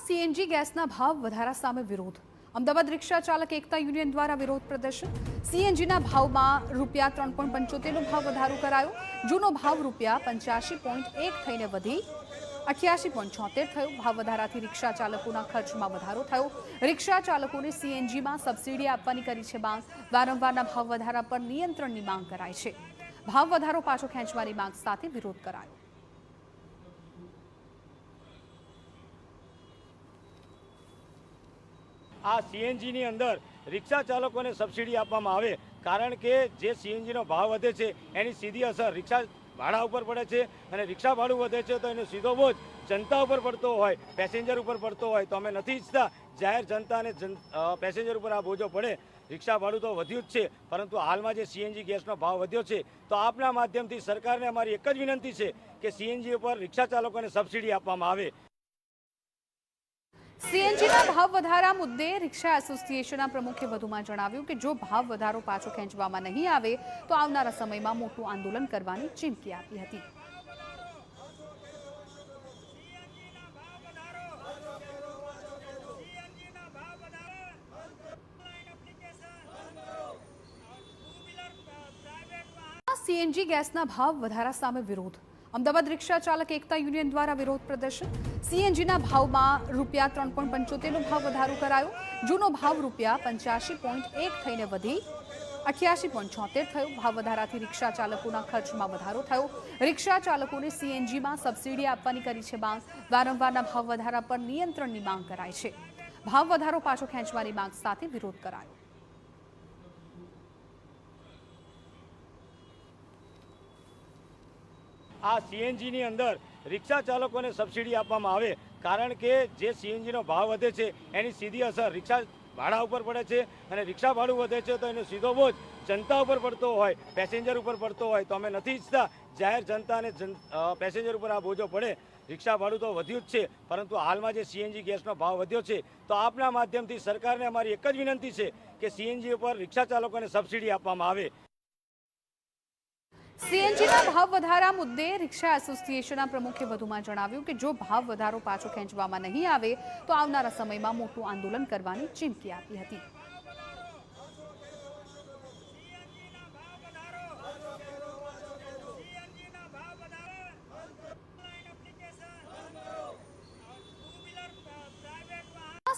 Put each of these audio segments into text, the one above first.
CNG गैसના ભાવ વધારા સામે વિરોધ અમદાવાદ રિક્ષા ચાલક એકતા યુનિયન દ્વારા વિરોધ પ્રદર્શન સીએનજીના ભાવમાં ₹3.75નો ભાવ વધારો કરાયો જૂનો ભાવ ₹85.1 થઈને વધી 88.76 થયો ભાવ વધારાથી રિક્ષા ચાલકોના ખર્ચમાં વધારો થયો રિક્ષા ચાલકોને સીએનજીમાં સબસિડી આપવાની કરી છે માંગ વારંવારના ભાવ વધારા પર નિયંત્રણની માંગ કરાઈ છે ભાવ વધારો પાછો ખેંચવાની માંગ સાથે વિરોધ કરાયો આ સીએનજીની અંદર રિક્ષા ચાલકોને સબસિડી આપવામાં આવે કારણ કે જે સીએનજીનો ભાવ વધે છે એની સીધી અસર રિક્ષા ભાડા ઉપર પડે છે અને રિક્ષા ભાડું વધે છે તો એનો સીધો બોજ જનતા ઉપર પડતો હોય પેસેન્જર ઉપર પડતો હોય તો અમે નથી ઈચ્છતા જાહેર જનતા અને પેસેન્જર ઉપર આ બોજો પડે રિક્ષા ભાડું તો વધ્યું જ છે પરંતુ હાલમાં જે સીએનજી ગેસનો ભાવ વધ્યો છે તો આપના માધ્યમથી સરકારને અમારી એક જ વિનંતી છે કે સીએનજી ઉપર રિક્ષા ચાલકોને સબસિડી આપવામાં આવે सीएनजीના ભાવ વધારા મુદ્દે રિક્ષા એસોસિએશનના પ્રમુખે વધુમાં જણાવ્યું કે જો ભાવ વધારો પાછો ખેંચવામાં નહીં આવે તો આવનારા સમયમાં મોટું આંદોલન કરવાની ચીમકી આપી હતી सीएनजी ગેસના ભાવ વધારા સામે વિરોધ અમદાવાદ રિક્ષા ચાલક એકતા યુનિયન દ્વારા વિરોધ પ્રદર્શન સીએનજીના ભાવમાં ₹3.75નો ભાવ વધારો કરાયો જૂનો ભાવ ₹85.1 થઈને વધી 88.76 થયો ભાવ વધારાથી રિક્ષા ચાલકોના ખર્ચમાં વધારો થયો રિક્ષા ચાલકોને સીએનજીમાં સબસિડી આપવાની કરી છે માંગ વારંવારના ભાવ વધારા પર નિયંત્રણની માંગ કરાઈ છે ભાવ વધારો પાછો ખેંચવાની માંગ સાથે વિરોધ કરાયો આ સીએનજીની અંદર રિક્ષા ચાલકોને સબસિડી આપવામાં આવે કારણ કે જે સીએનજીનો ભાવ વધે છે એની સીધી અસર રિક્ષા ભાડા ઉપર પડે છે અને રિક્ષા ભાડું વધે છે તો એનો સીધો બોજ જનતા ઉપર પડતો હોય પેસેન્જર ઉપર પડતો હોય તો અમે નથી ઈચ્છતા જાહેર જનતા અને પેસેન્જર ઉપર આ બોજો પડે રિક્ષા ભાડું તો વધ્યું જ છે પરંતુ હાલમાં જે સીએનજી ગેસનો ભાવ વધ્યો છે તો આપના માધ્યમથી સરકારને અમારી એક જ વિનંતી છે કે સીએનજી ઉપર રિક્ષા ચાલકોને સબસિડી આપવામાં આવે सीएनजीના ભાવ વધારા મુદ્દે રિક્ષા એસોસિએશનના પ્રમુખે વધુમાં જણાવ્યું કે જો ભાવ વધારો પાછો ખેંચવામાં નહીં આવે તો આવનારા સમયમાં મોટું આંદોલન કરવાની ચીમકી આપી હતી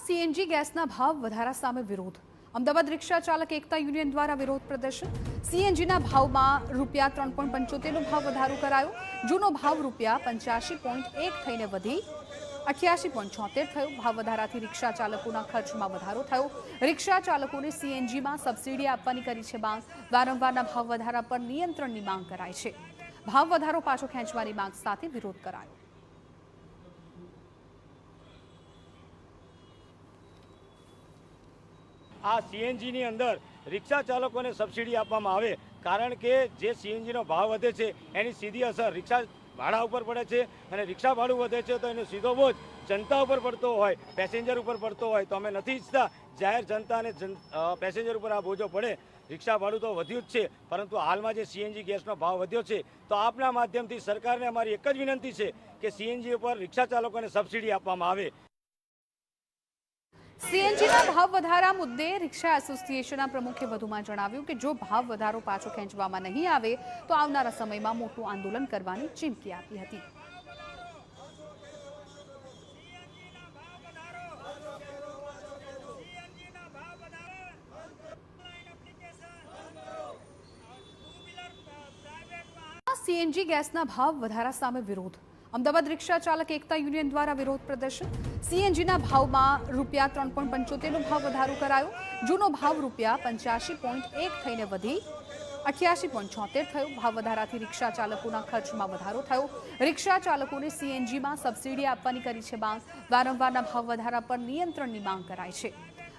सीएनजी ગેસના ભાવ વધારા સામે વિરોધ અમદાવાદ રિક્ષા ચાલક એકતા યુનિયન દ્વારા વિરોધ પ્રદર્શન સીએનજીના ભાવમાં ₹3.75નો ભાવ વધારો કરાયો જૂનો ભાવ ₹85.1 થઈને વધી 88.76 થયો ભાવ વધારાથી રિક્ષા ચાલકોના ખર્ચમાં વધારો થયો રિક્ષા ચાલકોને સીએનજીમાં સબસિડી આપવાની કરી છે માંગ વારંવારના ભાવ વધારા પર નિયંત્રણની માંગ કરાઈ છે ભાવ વધારો પાછો ખેંચવાની માંગ સાથે વિરોધ કરાયો આ સીએનજીની અંદર રિક્ષા ચાલકોને સબસિડી આપવામાં આવે કારણ કે જે સીએનજીનો ભાવ વધે છે એની સીધી અસર રિક્ષા ભાડા ઉપર પડે છે અને રિક્ષા ભાડું વધે છે તો એનો સીધો બોજ જનતા ઉપર પડતો હોય પેસેન્જર ઉપર પડતો હોય તો અમે નથી ઈચ્છતા જાહેર જનતા અને પેસેન્જર ઉપર આ બોજો પડે રિક્ષા ભાડું તો વધ્યું જ છે પરંતુ હાલમાં જે સીએનજી ગેસનો ભાવ વધ્યો છે તો આપના માધ્યમથી સરકારને અમારી એક જ વિનંતી છે કે સીએનજી ઉપર રિક્ષા ચાલકોને સબસિડી આપવામાં આવે सीएनजीના ભાવ વધારા મુદ્દે રિક્ષા એસોસિએશનના પ્રમુખે વધુમાં જણાવ્યું કે જો ભાવ વધારો પાછો ખેંચવામાં નહીં આવે તો આવનારા સમયમાં મોટું આંદોલન કરવાની ચીમકી આપી હતી सीएनजी ગેસના ભાવ વધારા સામે વિરોધ અમદાવાદ રિક્ષા ચાલક એકતા યુનિયન દ્વારા વિરોધ પ્રદર્શન સીએનજીના ભાવમાં ₹3.75નો ભાવ વધારો કરાયો જૂનો ભાવ ₹85.1 થઈને વધી 88.76 થયો ભાવ વધારાથી રિક્ષા ચાલકોના ખર્ચમાં વધારો થયો રિક્ષા ચાલકોને સીએનજીમાં સબસિડી આપવાની કરી છે માંગ વારંવારના ભાવ વધારા પર નિયંત્રણની માંગ કરાઈ છે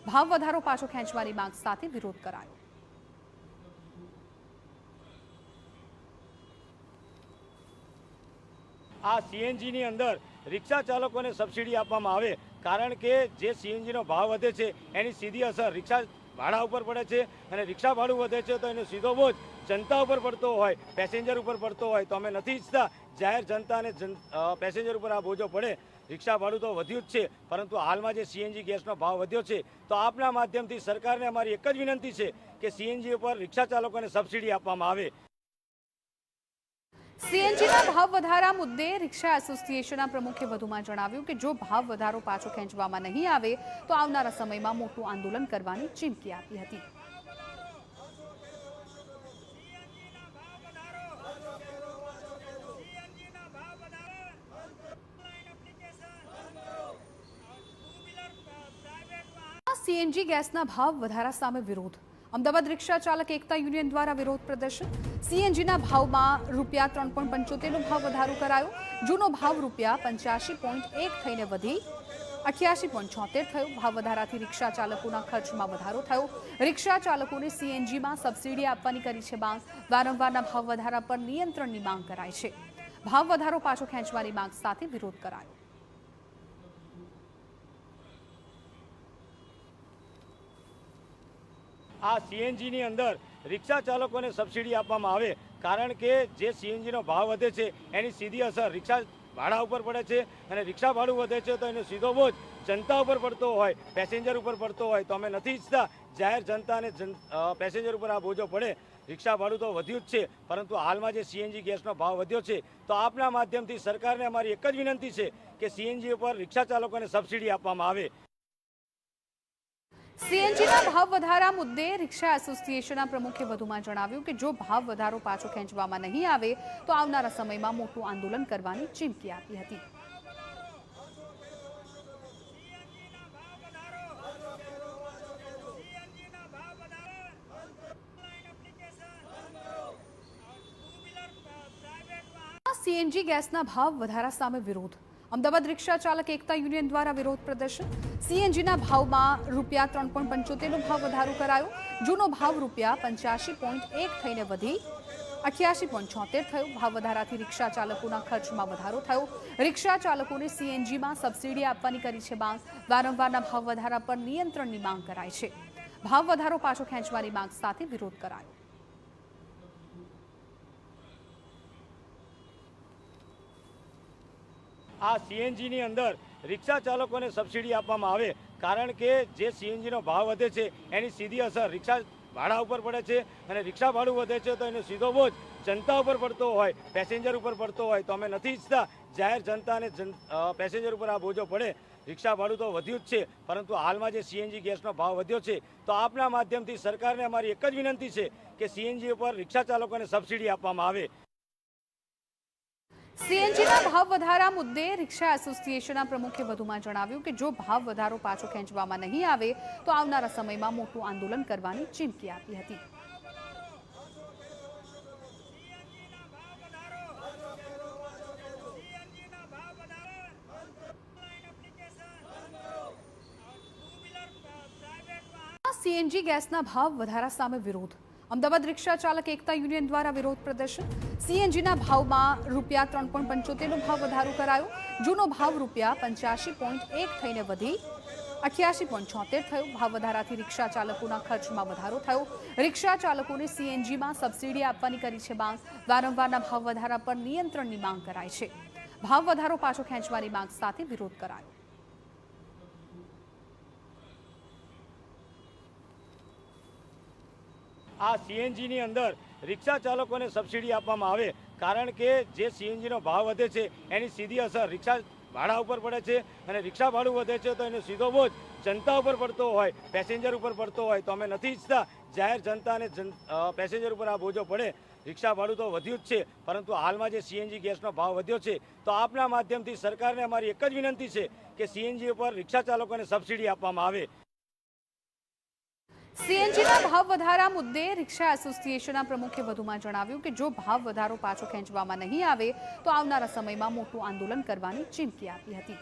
ભાવ વધારો પાછો ખેંચવાની માંગ સાથે વિરોધ કરાયો આ સીએનજીની અંદર રિક્ષા ચાલકોને સબસિડી આપવામાં આવે કારણ કે જે સીએનજીનો ભાવ વધે છે એની સીધી અસર રિક્ષા ભાડા ઉપર પડે છે અને રિક્ષા ભાડું વધે છે તો એનો સીધો બોજ જનતા ઉપર પડતો હોય પેસેન્જર ઉપર પડતો હોય તો અમે નથી ઈચ્છતા જાહેર જનતા અને પેસેન્જર ઉપર આ બોજો પડે। રિક્ષા ભાડું તો વધ્યું જ છે, પરંતુ હાલમાં જે સીએનજી ગેસનો ભાવ વધ્યો છે, તો આપના માધ્યમથી સરકારને અમારી એક જ વિનંતી છે કે સીએનજી ઉપર રિક્ષા ચાલકોને સબસિડી આપવામાં આવે। સીએનજીના ભાવ વધારા મુદ્દે રિક્ષા એસોસિએશનના પ્રમુખે વધુમાં જણાવ્યું કે જો ભાવ વધારો પાછો ખેંચવામાં નહીં આવે તો આવનારા સમયમાં મોટું આંદોલન કરવાની ચીમકી આપી હતી। સીએનજી ગેસના ભાવ વધારા સામે વિરોધ। અમદાવાદ રિક્ષા ચાલક એકતા યુનિયન દ્વારા વિરોધ પ્રદર્શન। સીએનજીના ભાવમાં ₹3.75નો ભાવ વધારો કરાયો। જૂનો ભાવ ₹85.1 થઈને વધી 88.76 થયો। ભાવ વધારાથી રિક્ષા ચાલકોના ખર્ચમાં વધારો થયો। રિક્ષા ચાલકોને સીએનજીમાં સબસિડી આપવાની કરી છે માંગ। વારંવારના ભાવ વધારા પર નિયંત્રણની માંગ કરાઈ છે। ભાવ વધારો પાછો ખેંચવાની માંગ સાથે વિરોધ કરાયો। આ સીએનજીની અંદર રિક્ષા ચાલકોને સબસિડી આપવામાં આવે, કારણ કે જે સીએનજીનો ભાવ વધે છે એની સીધી અસર રિક્ષા ભાડા ઉપર પડે છે, અને રિક્ષા ભાડું વધે છે તો એનો સીધો બોજ જનતા ઉપર પડતો હોય, પેસેન્જર ઉપર પડતો હોય, તો અમે નથી ઈચ્છતા જાહેર જનતા અને પેસેન્જર ઉપર આ બોજો પડે। રિક્ષા ભાડું તો વધ્યું જ છે, પરંતુ હાલમાં જે સીએનજી ગેસનો ભાવ વધ્યો છે, તો આપના માધ્યમથી સરકારને અમારી એક જ વિનંતી છે કે સીએનજી ઉપર રિક્ષા ચાલકોને સબસિડી આપવામાં આવે। સીએનજીના ભાવ વધારા મુદ્દે રિક્ષા એસોસિએશનના પ્રમુખે વધુમાં જણાવ્યું કે જો ભાવ વધારો પાછો ખેંચવામાં નહીં આવે તો આવનારા સમયમાં મોટું આંદોલન કરવાની ચીમકી આપી હતી। સીએનજી ગેસના ભાવ વધારા સામે વિરોધ। અમદાવાદ રિક્ષા ચાલક એકતા યુનિયન દ્વારા વિરોધ પ્રદર્શન। સીએનજીના ભાવમાં ₹3.75નો ભાવ વધારો કરાયો। જૂનો ભાવ ₹85.1 થઈને વધી 88.76 થયો। ભાવ વધારાથી રિક્ષા ચાલકોના ખર્ચમાં વધારો થયો। રિક્ષા ચાલકોને સીએનજીમાં સબસિડી આપવાની કરી છે માંગ। વારંવારના ભાવ વધારા પર નિયંત્રણની માંગ કરાઈ છે। ભાવ વધારો પાછો ખેંચવાની માંગ સાથે વિરોધ કરાયો। આ સીએનજીની અંદર રિક્ષા ચાલકોને સબસિડી આપવામાં આવે, કારણ કે જે સીએનજીનો ભાવ વધે છે એની સીધી અસર રિક્ષા ભાડા ઉપર પડે છે, અને રિક્ષા ભાડું વધે છે તો એનો સીધો બોજ જનતા ઉપર પડતો હોય, પેસેન્જર ઉપર પડતો હોય, તો અમે નથી ઈચ્છતા જાહેર જનતા અને પેસેન્જર ઉપર આ બોજો પડે। રિક્ષા ભાડું તો વધ્યું જ છે, પરંતુ હાલમાં જે સીએનજી ગેસનો ભાવ વધ્યો છે, તો આપના માધ્યમથી સરકારને અમારી એક જ વિનંતી છે કે સીએનજી ઉપર રિક્ષા ચાલકોને સબસિડી આપવામાં આવે। સીએનજીના ભાવ વધારા મુદ્દે રિક્ષા એસોસિએશનના પ્રમુખે વધુમાં જણાવ્યું કે જો ભાવ વધારો પાછો ખેંચવામાં નહીં આવે તો આવનારા સમયમાં મોટું આંદોલન કરવાની ચીમકી આપી હતી। સીએનજી ગેસના ભાવ વધારા સામે વિરોધ। અમદાવાદ રિક્ષા ચાલક એકતા યુનિયન દ્વારા વિરોધ પ્રદર્શન। સીએનજીના ભાવમાં ₹3.75નો ભાવ વધારો કરાયો। જૂનો ભાવ ₹85.1 થઈને વધી 88.76 થયો। ભાવ વધારાથી રિક્ષા ચાલકોના ખર્ચમાં વધારો થયો। રિક્ષા ચાલકોને સીએનજીમાં સબસિડી આપવાની કરી છે માંગ। વારંવારના ભાવ વધારા પર નિયંત્રણની માંગ કરાઈ છે। ભાવ વધારો પાછો ખેંચવાની માંગ સાથે વિરોધ કરાયો। આ સીએનજીની અંદર રિક્ષા ચાલકોને સબસિડી આપવામાં આવે, કારણ કે જે સીએનજીનો ભાવ વધે છે એની સીધી અસર રિક્ષા ભાડા ઉપર પડે છે, અને રિક્ષા ભાડું વધે છે તો એનો સીધો બોજ જનતા ઉપર પડતો હોય, પેસેન્જર ઉપર પડતો હોય, તો અમે નથી ઈચ્છતા જાહેર જનતા અને પેસેન્જર ઉપર આ બોજો પડે। રિક્ષા ભાડું તો વધ્યું જ છે, પરંતુ હાલમાં જે સીએનજી ગેસનો ભાવ વધ્યો છે, તો આપના માધ્યમથી સરકારને અમારી એક જ વિનંતી છે કે સીએનજી ઉપર રિક્ષા ચાલકોને સબસિડી આપવામાં આવે। સીએનજીના ભાવ વધારા મુદ્દે રિક્ષા એસોસિએશનના પ્રમુખે વધુમાં જણાવ્યું કે જો ભાવ વધારો પાછો ખેંચવામાં નહીં આવે તો આવનારા સમયમાં મોટું આંદોલન કરવાની ચીમકી આપી હતી।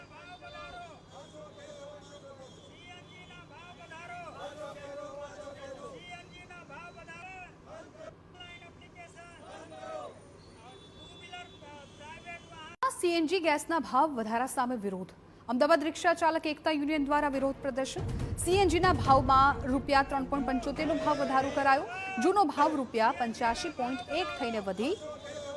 સીએનજી ગેસના ભાવ વધારા સામે વિરોધ। અમદાવાદ રિક્ષા ચાલક એકતા યુનિયન દ્વારા વિરોધ પ્રદર્શન। સીએનજીના ભાવમાં ₹3.75નો ભાવ વધારો કરાયો। જૂનો ભાવ ₹85.1 થઈને વધી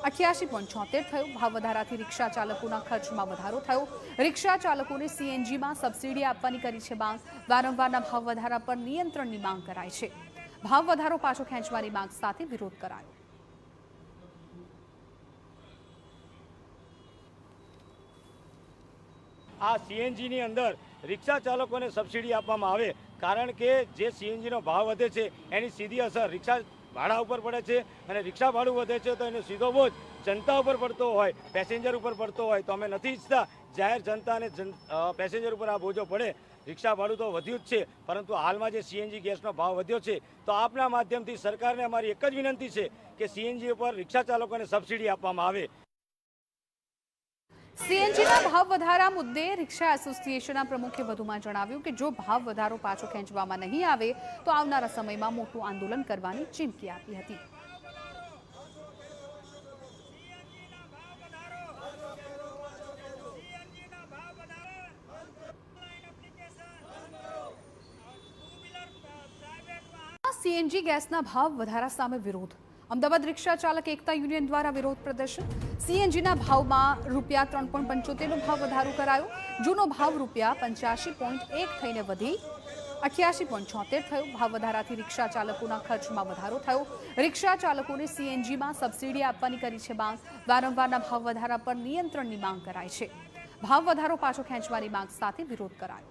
88.76 થયો। ભાવ વધારાથી રિક્ષા ચાલકોના ખર્ચમાં વધારો થયો। રિક્ષા ચાલકોને સીએનજીમાં સબસિડી આપવાની કરી છે માંગ। વારંવારના ભાવ વધારા પર નિયંત્રણની માંગ કરાઈ છે। ભાવ વધારો પાછો ખેંચવાની માંગ સાથે વિરોધ કરાયો। આ સીએનજીની અંદર રિક્ષા ચાલકોને સબસિડી આપવામાં આવે, કારણ કે જે સીએનજીનો ભાવ વધે છે એની સીધી અસર રિક્ષા ભાડા ઉપર પડે છે, અને રિક્ષા ભાડું વધે છે તો એનો સીધો બોજ જનતા ઉપર પડતો હોય, પેસેન્જર ઉપર પડતો હોય, તો અમે નથી ઈચ્છતા જાહેર જનતા અને પેસેન્જર ઉપર આ બોજો પડે। રિક્ષા ભાડું તો વધ્યું જ છે, પરંતુ હાલમાં જે સીએનજી ગેસનો ભાવ વધ્યો છે, તો આપના માધ્યમથી સરકારને અમારી એક જ વિનંતી છે કે સીએનજી ઉપર રિક્ષા ચાલકોને સબસિડી આપવામાં આવે। સીએનજીના ભાવ વધારા મુદ્દે રિક્ષા એસોસિએશનના પ્રમુખે વધુમાં જણાવ્યું કે જો ભાવ વધારો પાછો ખેંચવામાં નહીં આવે તો આવનારા સમયમાં મોટું આંદોલન કરવાની ચીમકી આપી હતી। સીએનજી ગેસના ભાવ વધારા સામે વિરોધ। અમદાવાદ રિક્ષા ચાલક એકતા યુનિયન દ્વારા વિરોધ પ્રદર્શન। સીએનજીના ભાવમાં ₹3.75નો ભાવ વધારો કરાયો। જૂનો ભાવ ₹85.1 થઈને વધી 88.76 થયો। ભાવ વધારાથી રિક્ષા ચાલકોના ખર્ચમાં વધારો થયો। રિક્ષા ચાલકોને સીએનજીમાં સબસિડી આપવાની કરી છે માંગ। વારંવારના ભાવ વધારા પર નિયંત્રણની માંગ કરાઈ છે। ભાવ વધારો પાછો ખેંચવાની માંગ સાથે વિરોધ કરાયો।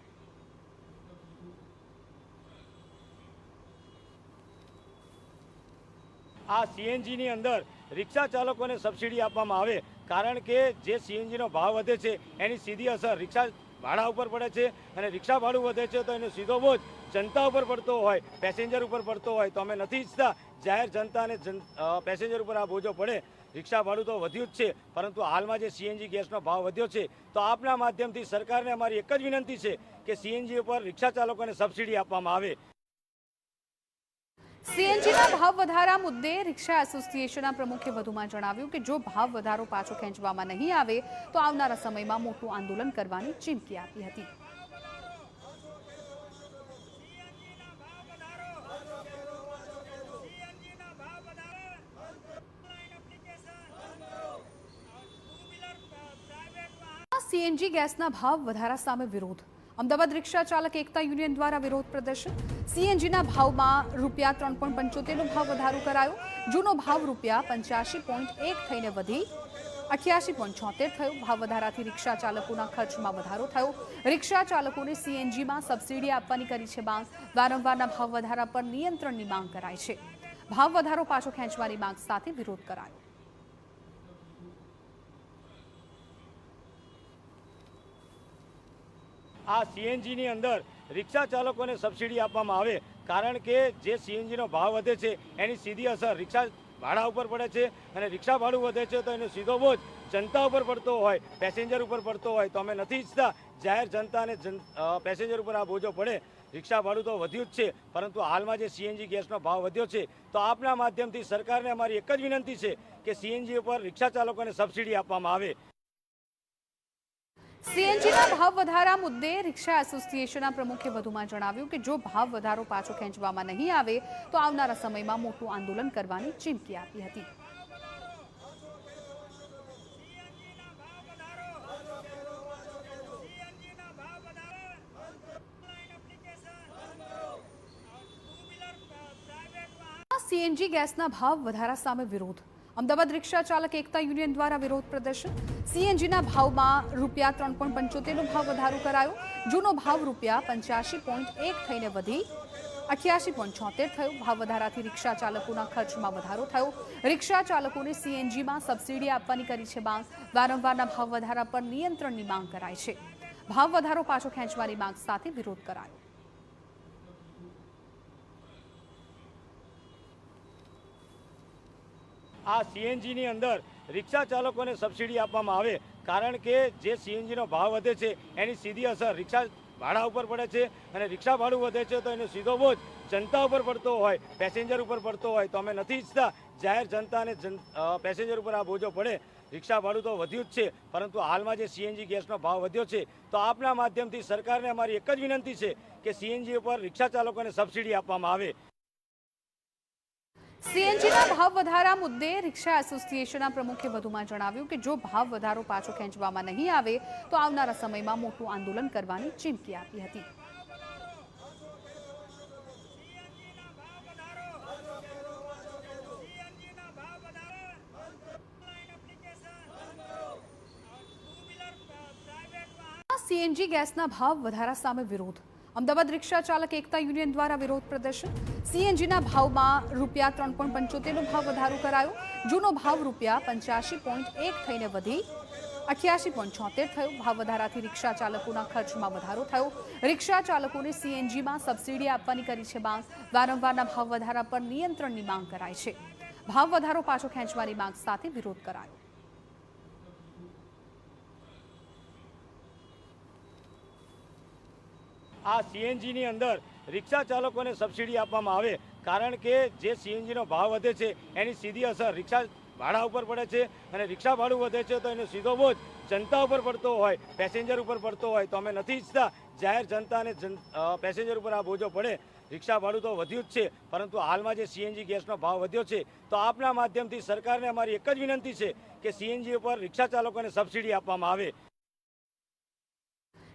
આ સીએનજીની અંદર રિક્ષા ચાલકોને સબસિડી આપવામાં આવે, કારણ કે જે સીએનજીનો ભાવ વધે છે એની સીધી અસર રિક્ષા ભાડા ઉપર પડે છે, અને રિક્ષા ભાડું વધે છે તો એનો સીધો બોજ જનતા ઉપર પડતો હોય, પેસેન્જર ઉપર પડતો હોય, તો અમે નથી ઈચ્છતા જાહેર જનતા અને પેસેન્જર ઉપર આ બોજો પડે। રિક્ષા ભાડું તો વધ્યું જ છે, પરંતુ હાલમાં જે સીએનજી ગેસનો ભાવ વધ્યો છે, તો આપના માધ્યમથી સરકારને અમારી એક જ વિનંતી છે કે સીએનજી ઉપર રિક્ષા ચાલકોને સબસિડી આપવામાં આવે। સીએનજીના ભાવ વધારા મુદ્દે રિક્ષા એસોસિએશનના પ્રમુખે વધુમાં જણાવ્યું કે જો ભાવ વધારો પાછો ખેંચવામાં નહીં આવે તો આવનારા સમયમાં મોટું આંદોલન કરવાની ચીમકી આપી હતી। સીએનજી ગેસના ભાવ વધારા સામે વિરોધ। અમદાવાદ રિક્ષા ચાલક એકતા યુનિયન દ્વારા વિરોધ પ્રદર્શન। સીએનજીના ભાવમાં ₹3.75નો ભાવ વધારો કરાયો। જૂનો ભાવ ₹85.1 થઈને વધી 88.76 થયો। ભાવ વધારાથી રિક્ષા ચાલકોના ખર્ચમાં વધારો થયો। રિક્ષા ચાલકોને સીએનજીમાં સબસિડી આપવાની કરી છે માંગ। વારંવારના ભાવ વધારા પર નિયંત્રણની માંગ કરાઈ છે। ભાવ વધારો પાછો ખેંચવાની માંગ સાથે વિરોધ કરાયો। આ સીએનજીની અંદર રિક્ષા ચાલકોને સબસિડી આપવામાં આવે, કારણ કે જે સીએનજીનો ભાવ વધે છે એની સીધી અસર રિક્ષા ભાડા ઉપર પડે છે, અને રિક્ષા ભાડું વધે છે તો એનો સીધો બોજ જનતા ઉપર પડતો હોય, પેસેન્જર ઉપર પડતો હોય, તો અમે નથી ઈચ્છતા જાહેર જનતા અને પેસેન્જર ઉપર આ બોજો પડે। રિક્ષા ભાડું તો વધ્યું જ છે, પરંતુ હાલમાં જે સીએનજી ગેસનો ભાવ વધ્યો છે, તો આપના માધ્યમથી સરકારને અમારી એક જ વિનંતી છે કે સીએનજી ઉપર રિક્ષા ચાલકોને સબસિડી આપવામાં આવે। સીએનજીના ભાવ વધારા મુદ્દે રિક્ષા એસોસિએશનના પ્રમુખે વધુમાં જણાવ્યું કે જો ભાવ વધારો પાછો ખેંચવામાં નહીં આવે તો આવનારા સમયમાં મોટું આંદોલન કરવાની ચીમકી આપી હતી। સીએનજી ગેસના ભાવ વધારા સામે વિરોધ। અમદાવાદ રિક્ષા ચાલક એકતા યુનિયન દ્વારા વિરોધ પ્રદર્શન। સીએનજીના ભાવમાં ₹3.75નો ભાવ વધારો કરાયો। જૂનો ભાવ ₹85.1 થઈને વધી 88.76 થયો। ભાવ વધારાથી રિક્ષા ચાલકોના ખર્ચમાં વધારો થયો। રિક્ષા ચાલકોને સીએનજીમાં સબસિડી આપવાની કરી છે માંગ। વારંવારના ભાવ વધારા પર નિયંત્રણની માંગ કરાઈ છે। ભાવ વધારો પાછો ખેંચવાની માંગ સાથે વિરોધ કરાયો। આ સીએનજીની અંદર રિક્ષા ચાલકોને સબસિડી આપવામાં આવે, કારણ કે જે સીએનજીનો ભાવ વધે છે એની સીધી અસર રિક્ષા ભાડા ઉપર પડે છે, અને રિક્ષા ભાડું વધે છે તો એનો સીધો બોજ જનતા ઉપર પડતો હોય, પેસેન્જર ઉપર પડતો હોય, તો અમે નથી ઈચ્છતા જાહેર જનતા અને પેસેન્જર ઉપર આ બોજો પડે। રિક્ષા ભાડું તો વધ્યું જ છે, પરંતુ હાલમાં જે સીએનજી ગેસનો ભાવ વધ્યો છે, તો આપના માધ્યમથી સરકારને અમારી એક જ વિનંતી છે કે સીએનજી ઉપર રિક્ષા ચાલકોને સબસિડી આપવામાં આવે। સીએનજીના ભાવ વધારા મુદ્દે રિક્ષા એસોસિએશનના પ્રમુખે વધુમાં જણાવ્યું કે જો ભાવ વધારો પાછો ખેંચવામાં નહીં આવે તો આવનારા સમયમાં મોટું આંદોલન કરવાની ચીમકી આપી હતી. સીએનજી ગેસના ભાવ વધારા સામે વિરોધ. અમદાવાદ રિક્ષા ચાલક એકતા યુનિયન દ્વારા વિરોધ પ્રદર્શન. સીએનજીના ભાવમાં ₹3.75નો ભાવ વધારો કરાયો. જૂનો ભાવ ₹85.1 થઈને વધી ₹88.76 થયો. ભાવ વધારાથી રિક્ષા ચાલકોના ખર્ચમાં વધારો થયો. રિક્ષા ચાલકોને સીએનજીમાં સબસિડી આપવાની કરી છે માંગ. વારંવારના ભાવ વધારા પર નિયંત્રણની માંગ કરાઈ છે. ભાવ વધારો પાછો ખેંચવાની માંગ સાથે વિરોધ કરાયો. આ સીએનજીની અંદર રિક્ષા ચાલકોને સબસિડી આપવામાં આવે, કારણ કે જે સીએનજીનો ભાવ વધે છે એની સીધી અસર રિક્ષા ભાડા ઉપર પડે છે અને રિક્ષા ભાડું વધે છે તો એનો સીધો બોજ જનતા ઉપર પડતો હોય, પેસેન્જર ઉપર પડતો હોય. તો અમે નથી ઈચ્છતા જાહેર જનતા અને પેસેન્જર ઉપર આ બોજો પડે. રિક્ષા ભાડું તો વધ્યું જ છે, પરંતુ હાલમાં જે સીએનજી ગેસનો ભાવ વધ્યો છે તો આપના માધ્યમથી સરકારને અમારી એક જ વિનંતી છે કે સીએનજી ઉપર રિક્ષા ચાલકોને સબસિડી આપવામાં આવે.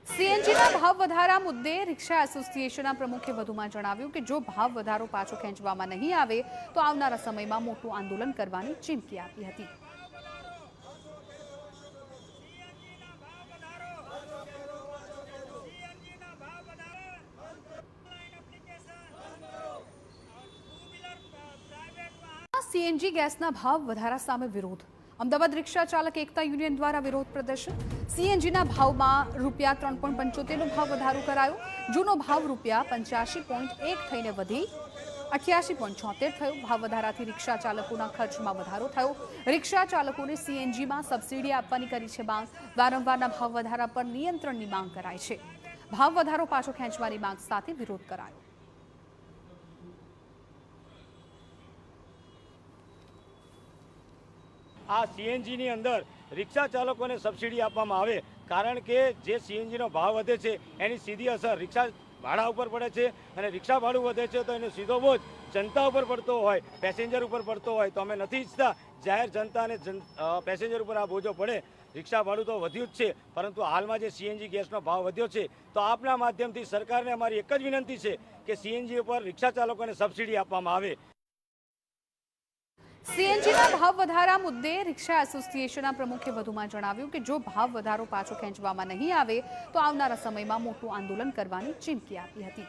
સીએનજીના ભાવ વધારા મુદ્દે રિક્ષા એસોસિએશનના પ્રમુખે વધુમાં જણાવ્યું કે જો ભાવ વધારો પાછો ખેંચવામાં નહીં આવે તો આવનારા સમયમાં મોટું આંદોલન કરવાની ચીમકી આપી હતી. સીએનજી ગેસના ભાવ વધારા સામે વિરોધ. અમદાવાદ રિક્ષા ચાલક એકતા યુનિયન દ્વારા વિરોધ પ્રદર્શન. સીએનજીના ભાવમાં ₹3.75નો ભાવ વધારો કરાયો. જૂનો ભાવ ₹85.1 થઈને વધી ₹88.76 થયો. ભાવ વધારાથી રિક્ષા ચાલકોના ખર્ચમાં વધારો થયો. રિક્ષા ચાલકોને સીએનજીમાં સબસિડી આપવાની કરી છે માંગ. વારંવારના ભાવ વધારા પર નિયંત્રણની માંગ કરાઈ છે. ભાવ વધારો પાછો ખેંચવાની માંગ સાથે વિરોધ કરાયો. આ સીએનજીની અંદર રિક્ષા ચાલકોને સબસિડી આપવામાં આવે, કારણ કે જે સીએનજીનો ભાવ વધે છે એની સીધી અસર રિક્ષા ભાડા ઉપર પડે છે અને રિક્ષા ભાડું વધે છે તો એનો સીધો બોજ જનતા ઉપર પડતો હોય, પેસેન્જર ઉપર પડતો હોય. તો અમે નથી ઈચ્છતા જાહેર જનતા અને પેસેન્જર ઉપર આ બોજો પડે. રિક્ષા ભાડું તો વધ્યું જ છે, પરંતુ હાલમાં જે સીએનજી ગેસનો ભાવ વધ્યો છે તો આપના માધ્યમથી સરકારને અમારી એક જ વિનંતી છે કે સીએનજી ઉપર રિક્ષા ચાલકોને સબસિડી આપવામાં આવે. સીએનજીના ભાવ વધારા મુદ્દે રિક્ષા એસોસિએશનના પ્રમુખે વધુમાં જણાવ્યું કે જો ભાવ વધારો પાછો ખેંચવામાં નહીં આવે તો આવનારા સમયમાં મોટું આંદોલન કરવાની ચીમકી આપી હતી.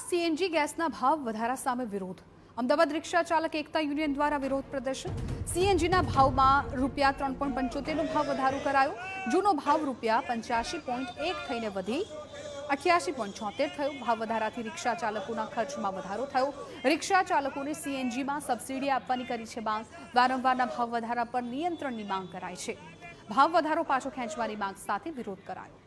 સીએનજી ગેસના ભાવ વધારા સામે વિરોધ. અમદાવાદ રિક્ષા ચાલક એકતા યુનિયન દ્વારા વિરોધ પ્રદર્શન. સીએનજીના ભાવમાં ₹3.75નો ભાવ વધારો કરાયો. જૂનો ભાવ ₹85.1 થઈને વધી ₹88.76 થયો. ભાવ વધારાથી રિક્ષા ચાલકોના ખર્ચમાં વધારો થયો. રિક્ષા ચાલકોને સીએનજીમાં સબસિડી આપવાની કરી છે માંગ. વારંવારના ભાવ વધારા પર નિયંત્રણની માંગ કરાઈ છે. ભાવ વધારો પાછો ખેંચવાની માંગ સાથે વિરોધ કરાયો.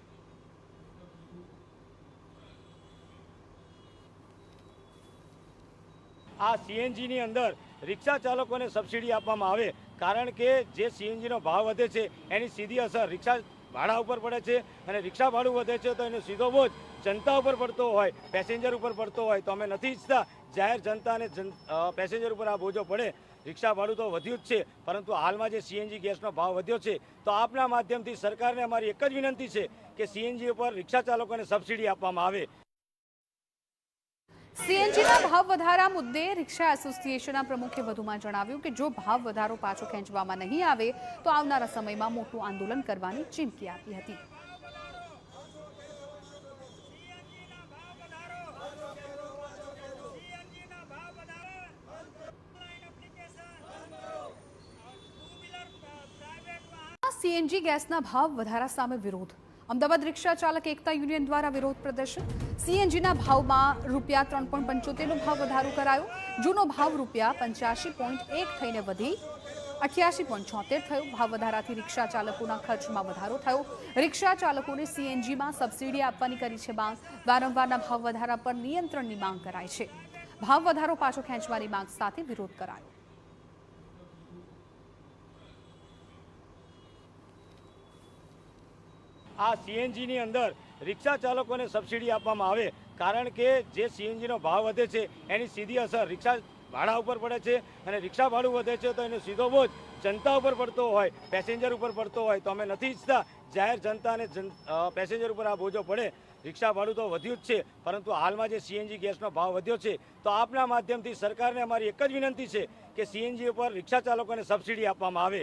આ સીએનજીની અંદર રિક્ષા ચાલકોને સબસિડી આપવામાં આવે, કારણ કે જે સીએનજીનો ભાવ વધે છે એની સીધી અસર રિક્ષા ભાડા ઉપર પડે છે અને રિક્ષા ભાડું વધે છે તો એનો સીધો બોજ જનતા ઉપર પડતો હોય, પેસેન્જર ઉપર પડતો હોય. તો અમે નથી ઈચ્છતા જાહેર જનતા અને પેસેન્જર ઉપર આ બોજો પડે. રિક્ષા ભાડું તો વધ્યું જ છે, પરંતુ હાલમાં જે સીએનજી ગેસનો ભાવ વધ્યો છે તો આપના માધ્યમથી સરકારને અમારી એક જ વિનંતી છે કે સીએનજી ઉપર રિક્ષા ચાલકોને સબસિડી આપવામાં આવે. સીએનજીના ભાવ વધારા મુદ્દે રિક્ષા એસોસિએશનના પ્રમુખે વધુમાં જણાવ્યું કે જો ભાવ વધારો પાછો ખેંચવામાં નહીં આવે તો આવનારા સમયમાં મોટું આંદોલન કરવાની ચીમકી આપી હતી. સીએનજી ગેસના ભાવ વધારા સામે વિરોધ. અમદાવાદ રિક્ષા ચાલક એકતા યુનિયન દ્વારા વિરોધ પ્રદર્શન. સીએનજીના ભાવમાં ₹3.75નો ભાવ વધારો કરાયો. જૂનો ભાવ ₹85.1 થઈને વધી ₹88.76 થયો. ભાવ વધારાથી રિક્ષા ચાલકોના ખર્ચમાં વધારો થયો. રિક્ષા ચાલકોને સીએનજીમાં સબસિડી આપવાની કરી છે માંગ. વારંવારના ભાવ વધારા પર નિયંત્રણની માંગ કરાઈ છે. ભાવ વધારો પાછો ખેંચવાની માંગ સાથે વિરોધ કરાયો. આ સીએનજીની અંદર રિક્ષા ચાલકોને સબસિડી આપવામાં આવે, કારણ કે જે સીએનજીનો ભાવ વધે છે એની સીધી અસર રિક્ષા ભાડા ઉપર પડે છે અને રિક્ષા ભાડું વધે છે તો એનો સીધો બોજ જનતા ઉપર પડતો હોય, પેસેન્જર ઉપર પડતો હોય. તો અમે નથી ઈચ્છતા જાહેર જનતા અને પેસેન્જર ઉપર આ બોજો પડે. રિક્ષા ભાડું તો વધ્યું જ છે, પરંતુ હાલમાં જે સીએનજી ગેસનો ભાવ વધ્યો છે તો આપના માધ્યમથી સરકારને અમારી એક જ વિનંતી છે કે સીએનજી ઉપર રિક્ષા ચાલકોને સબસિડી આપવામાં આવે.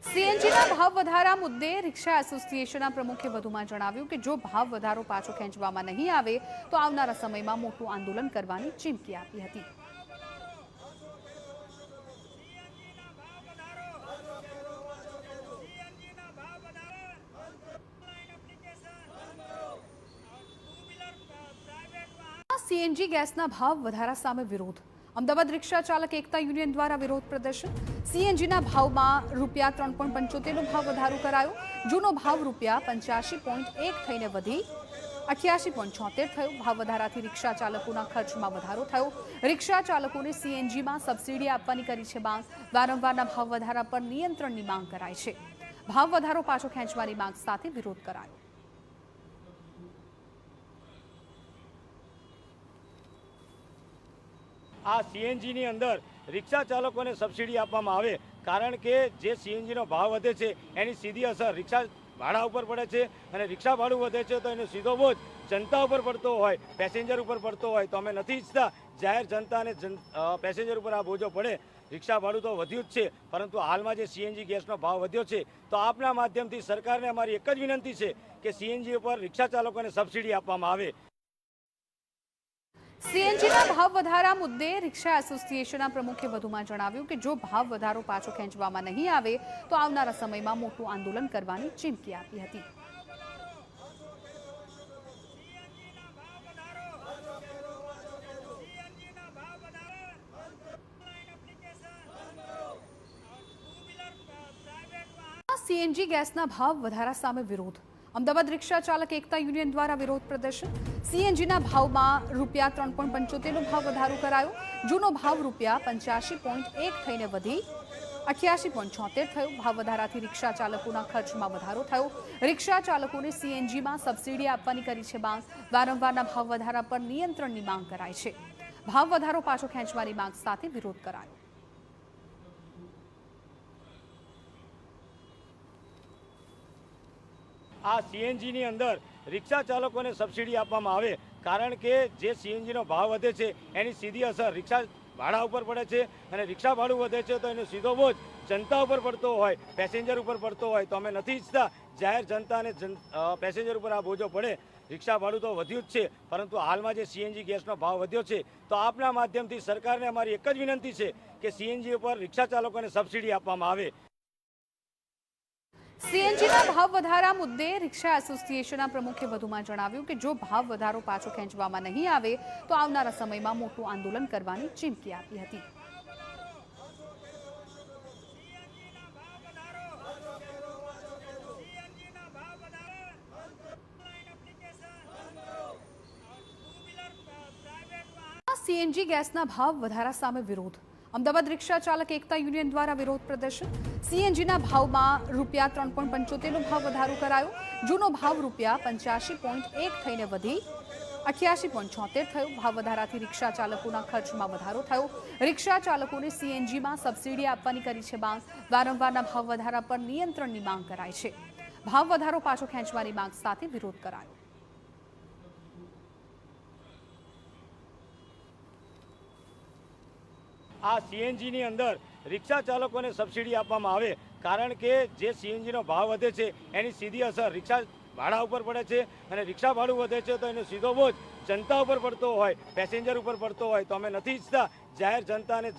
સીએનજીના ભાવ વધારા મુદ્દે રિક્ષા એસોસિએશનના પ્રમુખે વધુમાં જણાવ્યું કે જો ભાવ વધારો પાછો ખેંચવામાં નહીં આવે તો આવનારા સમયમાં મોટું આંદોલન કરવાની ચીમકી આપી હતી. સીએનજી ગેસના ભાવ વધારા સામે વિરોધ. અમદાવાદ રિક્ષા ચાલક એકતા યુનિયન દ્વારા વિરોધ પ્રદર્શન. સીએનજીના ભાવમાં ₹3.75નો ભાવ વધારો કરાયો. જૂનો ભાવ ₹85.1 થઈને વધી 88.76 થયો. ભાવ વધારાથી રિક્ષા ચાલકોના ખર્ચમાં વધારો થયો. રિક્ષા ચાલકોને સીએનજીમાં સબસિડી આપવાની કરી છે માંગ. વારંવારના ભાવ વધારા પર નિયંત્રણની માંગ કરાઈ છે. ભાવ વધારો પાછો ખેંચવાની માંગ સાથે વિરોધ કરાયો. આ સીએનજીની અંદર રિક્ષા ચાલકોને સબસિડી આપવામાં આવે, કારણ કે જે સીએનજીનો ભાવ વધે છે એની સીધી અસર રિક્ષા ભાડા ઉપર પડે છે અને રિક્ષા ભાડું વધે છે તો એનો સીધો બોજ જનતા ઉપર પડતો હોય, પેસેન્જર ઉપર પડતો હોય. તો અમે નથી ઈચ્છતા જાહેર જનતા અને પેસેન્જર ઉપર આ બોજો પડે. રિક્ષા ભાડું તો વધ્યું જ છે, પરંતુ હાલમાં જે સીએનજી ગેસનો ભાવ વધ્યો છે તો આપના માધ્યમથી સરકારને અમારી એક જ વિનંતી છે કે સીએનજી ઉપર રિક્ષા ચાલકોને સબસિડી આપવામાં આવે. સીએનજીના ભાવ વધારા મુદ્દે રિક્ષા એસોસિએશનના પ્રમુખે વધુમાં જણાવ્યું કે જો ભાવ વધારો પાછો ખેંચવામાં નહીં આવે તો આવનારા સમયમાં મોટું આંદોલન કરવાની ચીમકી આપી હતી. સીએનજી ગેસના ભાવ વધારા સામે વિરોધ. અમદાવાદ રિક્ષા ચાલક એકતા યુનિયન દ્વારા વિરોધ પ્રદર્શન. સીએનજીના ભાવમાં ₹3.75નો ભાવ વધારો કરાયો. જૂનો ભાવ ₹85.1 થઈને વધી 88.76 થયો. ભાવ વધારાથી રિક્ષા ચાલકોના ખર્ચમાં વધારો થયો. રિક્ષા ચાલકોને સીએનજીમાં સબસિડી આપવાની કરી છે માંગ. વારંવારના ભાવ વધારા પર નિયંત્રણની માંગ કરાઈ છે. ભાવ વધારો પાછો ખેંચવાની માંગ સાથે વિરોધ કરાયો. આ સીએનજીની અંદર રિક્ષા ચાલકોને સબસિડી આપવામાં આવે, કારણ કે જે સીએનજીનો ભાવ વધે છે એની સીધી અસર રિક્ષા ભાડા ઉપર પડે છે અને રિક્ષા ભાડું વધે છે તો એનો સીધો બોજ જનતા ઉપર પડતો હોય, પેસેન્જર ઉપર પડતો હોય. તો અમે નથી ઈચ્છતા જાહેર જનતા અને પેસેન્જર ઉપર આ બોજો પડે. રિક્ષા ભાડું તો વધ્યું જ છે, પરંતુ હાલમાં જે સીએનજી ગેસનો ભાવ વધ્યો છે તો આપના માધ્યમથી સરકારને અમારી એક જ વિનંતી છે કે સીએનજી ઉપર રિક્ષા ચાલકોને સબસિડી આપવામાં આવે. સીએનજીના ભાવ વધારા મુદ્દે રિક્ષા એસોસિએશનના પ્રમુખે વધુમાં જણાવ્યું કે જો ભાવ વધારો પાછો ખેંચવામાં નહીં આવે તો આવનારા સમયમાં મોટું આંદોલન કરવાની ચીમકી આપી હતી. સીએનજી ગેસના ભાવ વધારા સામે વિરોધ. અમદાવાદ રિક્ષા ચાલક એકતા યુનિયન દ્વારા વિરોધ પ્રદર્શન. સીએનજીના ભાવમાં ₹3.75નો ભાવ વધારો કરાયો. જૂનો ભાવ ₹85.1 થઈને વધી 88.76 થયો. ભાવ વધારાથી રિક્ષા ચાલકોના ખર્ચમાં વધારો થયો. રિક્ષા ચાલકોને સીએનજીમાં સબસિડી આપવાની કરી છે માંગ. વારંવારના ભાવ વધારા પર નિયંત્રણની માંગ કરાઈ છે. ભાવ વધારો પાછો ખેંચવાની માંગ સાથે વિરોધ કરાયો. આ સીએનજીની અંદર રિક્ષા ચાલકોને સબસિડી આપવામાં આવે, કારણ કે જે સીએનજીનો ભાવ વધે છે એની સીધી અસર રિક્ષા ભાડા ઉપર પડે છે અને રિક્ષા ભાડું વધે છે તો એનો સીધો બોજ જનતા ઉપર પડતો હોય, પેસેન્જર ઉપર પડતો હોય. તો અમે નથી ઈચ્છતા જાહેર જનતા અને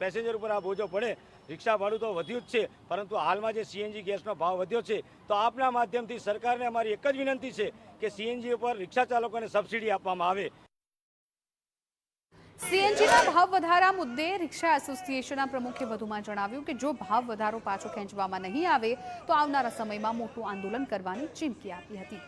પેસેન્જર ઉપર આ બોજો પડે. રિક્ષા ભાડું તો વધ્યું જ છે, પરંતુ હાલમાં જે સીએનજી ગેસનો ભાવ વધ્યો છે તો આપના માધ્યમથી સરકારને અમારી એક જ વિનંતી છે કે સીએનજી ઉપર રિક્ષા ચાલકોને સબસિડી આપવામાં આવે. સીએનજીના ભાવ વધારા મુદ્દે રિક્ષા એસોસિએશનના પ્રમુખે વધુમાં જણાવ્યું કે જો ભાવ વધારો પાછો ખેંચવામાં નહીં આવે તો આવનારા સમયમાં મોટું આંદોલન કરવાની ચીમકી આપી હતી.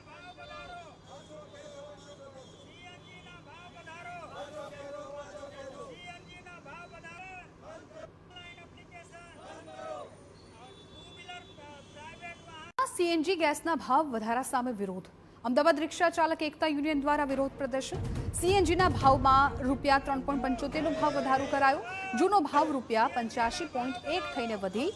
સીએનજી ગેસના ભાવ વધારા સામે વિરોધ અમદાવાદ રિક્ષા ચાલક એકતા યુનિયન દ્વારા વિરોધ પ્રદર્શન સીએનજીના ભાવમાં ₹3.75નો ભાવ વધારો કરાયો જૂનો ભાવ ₹85.1 થઈને વધી